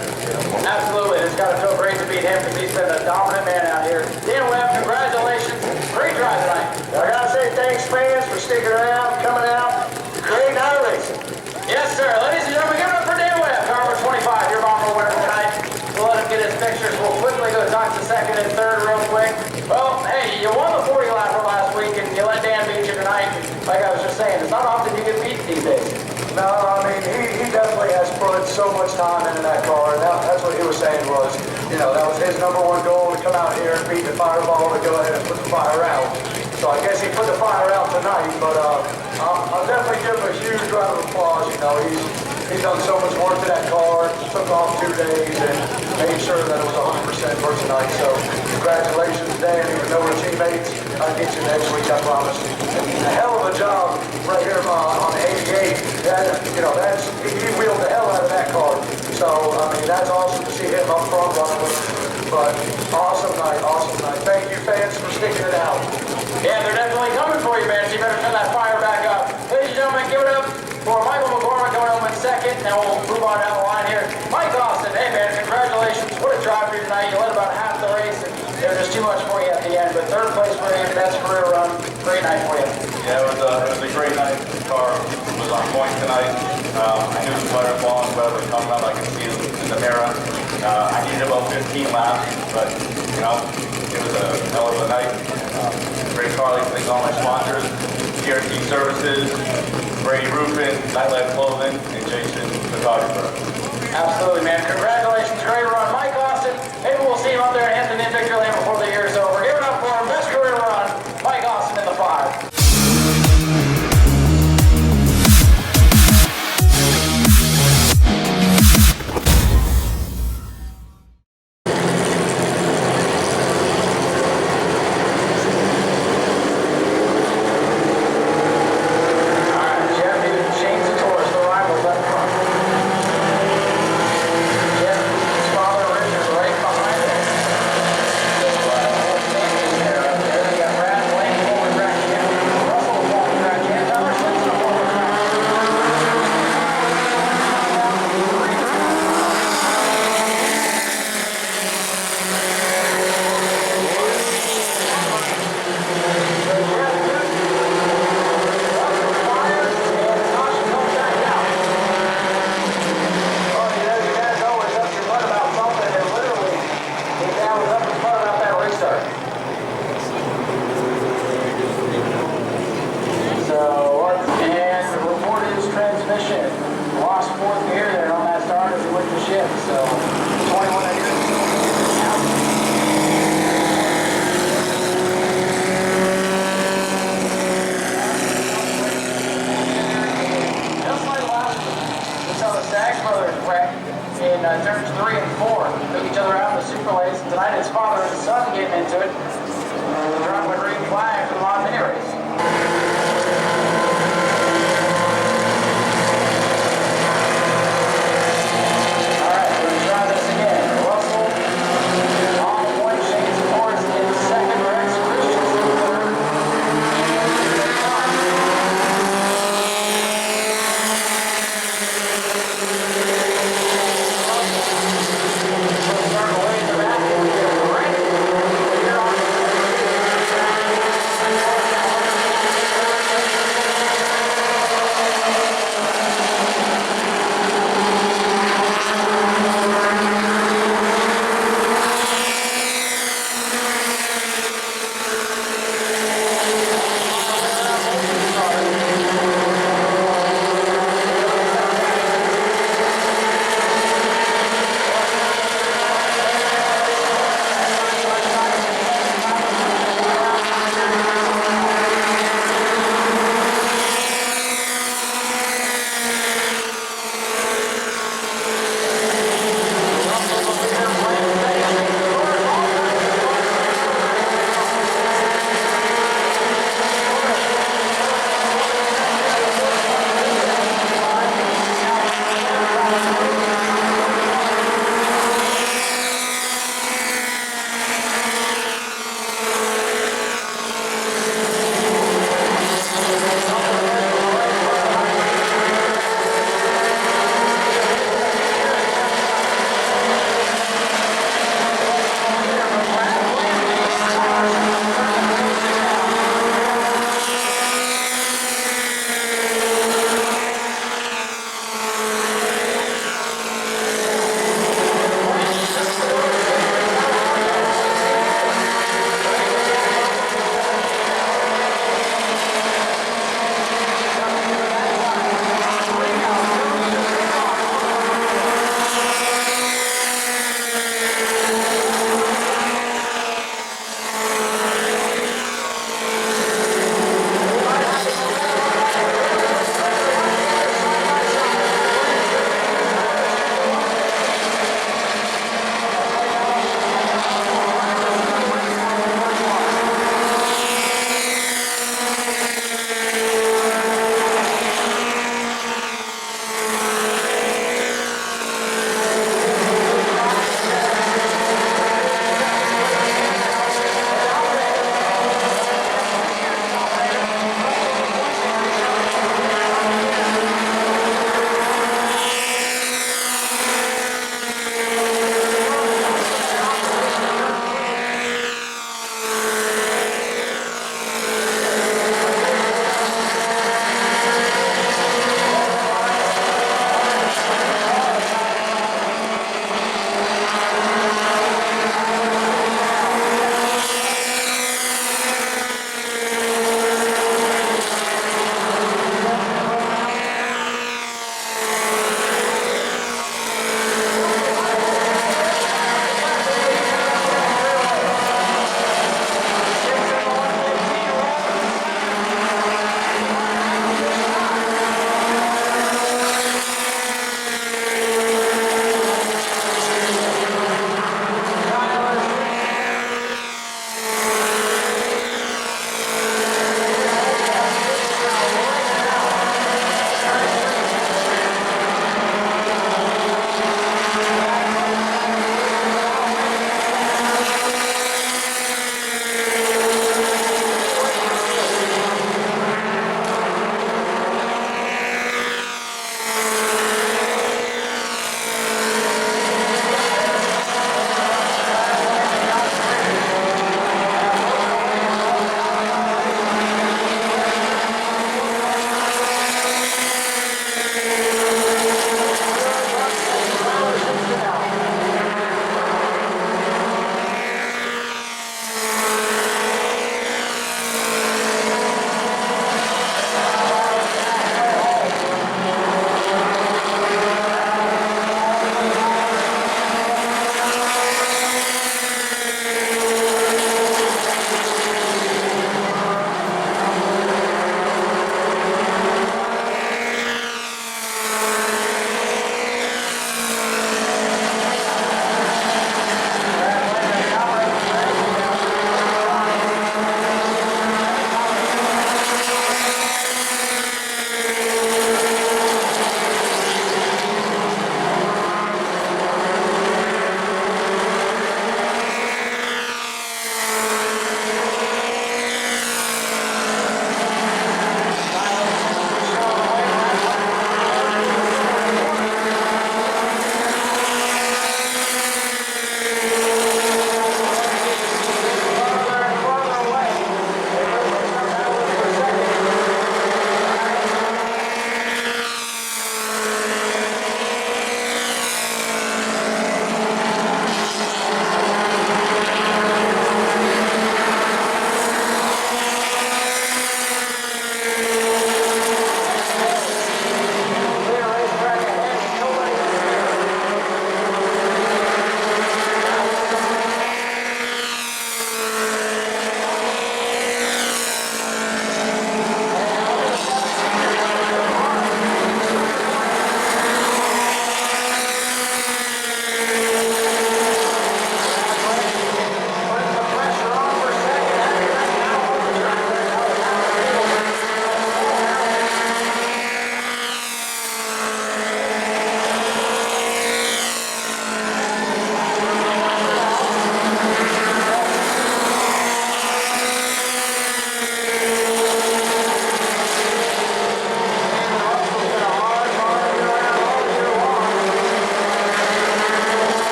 Absolutely. It's got to feel great to beat him because he's been a dominant man out here. Dan Webb, congratulations. Great drive tonight. I got to say thanks, fans, for sticking around, coming out. Great night racing. Yes, sir. Ladies and gentlemen, give it up for Dan Webb, car number 25, your Bomber winner tonight. We'll let him get his pictures. We'll quickly go talk to second and third real quick. Well, hey, you won the 40 lap from last week, and you let Dan beat you tonight. Like I was just saying, it's not often you get beat these days. No, I mean, he definitely has put so much time into that car, and that's what he was saying was, you know, that was his #1 goal, to come out here and beat the Fireball to go ahead and put the fire out. So I guess he put the fire out tonight, but I'll definitely give him a huge round of applause. You know, he's done so much work to that car, took off 2 days, and made sure that it was 100% for tonight. So congratulations, Dan. Even though we're teammates, I'll get you next week, I promise. And a hell of a job right here on the 88. You know, he wheeled the hell out of that car. So, I mean, that's awesome to see him up front running with him. But awesome night, awesome night. Thank you, fans, for sticking it out. Yeah, they're definitely coming for you, man, so you better turn that fire back up. Ladies and gentlemen, give it up for Michael McCormick coming home in second. Now we'll move on down the line here. Mike Austin, hey, man, congratulations. What a drive for you tonight. You led about half the race, and there was just too much for you at the end. But third place for you, best career run. Great night for you. Yeah, it was a great night. The car was on point tonight. I knew the motor was but it was coming up. I could see it in the mirror. I needed about 15 laps, but, you know, it was a hell of a night. Great car, like thanks all my sponsors, TRT Services, Brady Roofing, Nightlife Clothing, and Jason Photographer. Absolutely, man. Congratulations. Great run. Mike Austin, maybe we'll see him up there in Hampton in victory lane before the year is over. Give it up for him. Best career run. Mike Austin in the 5. in turns 3 and 4. Took each other out in the super lace. Tonight it's father and son getting into it. Dropping a green flag for the Mohr mini race.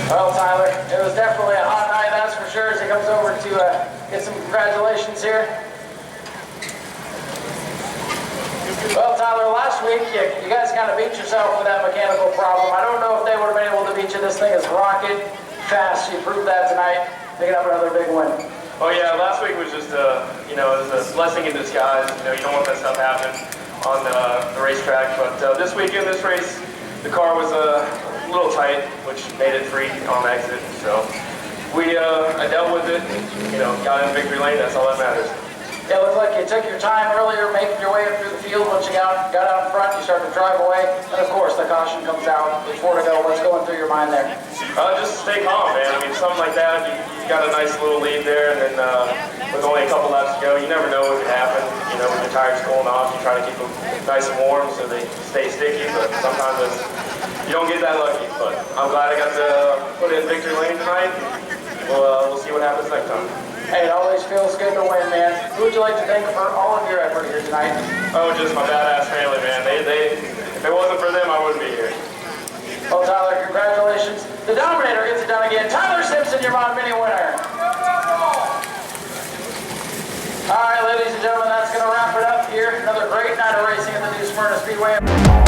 Well, Tyler, it was definitely a hot night, that's for sure, as he comes over to get some congratulations here. Well, Tyler, last week you guys kind of beat yourself with that mechanical problem. I don't know if they would have been able to beat you. This thing is rocket fast. You proved that tonight, picking up another big win. Oh yeah, last week was just it was a blessing in disguise. You don't want that stuff happening on the racetrack, but this weekend, this race, the car was a little tight, which made it free on exit. So I dealt with it, got in victory lane. That's all that matters. Yeah, it looked like you took your time earlier making your way up through the field. Once you got out in front, you started to drive away. And of course, the caution comes out. Before to go, what's going through your mind there? Just stay calm, man. I mean, something like that, you got a nice little lead there, and then with only a couple laps to go, you never know what could happen. With the tires cooling off, you try to keep them nice and warm so they stay sticky, but sometimes you don't get that lucky. But I'm glad I got to put in victory lane tonight. We'll see what happens next time. Hey, it always feels good to win, man. Who would you like to thank for all of your effort here tonight? Oh, just my badass family, man. If it wasn't for them, I wouldn't be here. Well, Tyler, congratulations. The Dominator gets it done again. Tyler Simpson, your Mod Mini winner. All right, ladies and gentlemen, that's going to wrap it up here. Another great night of racing at the new Smyrna Speedway.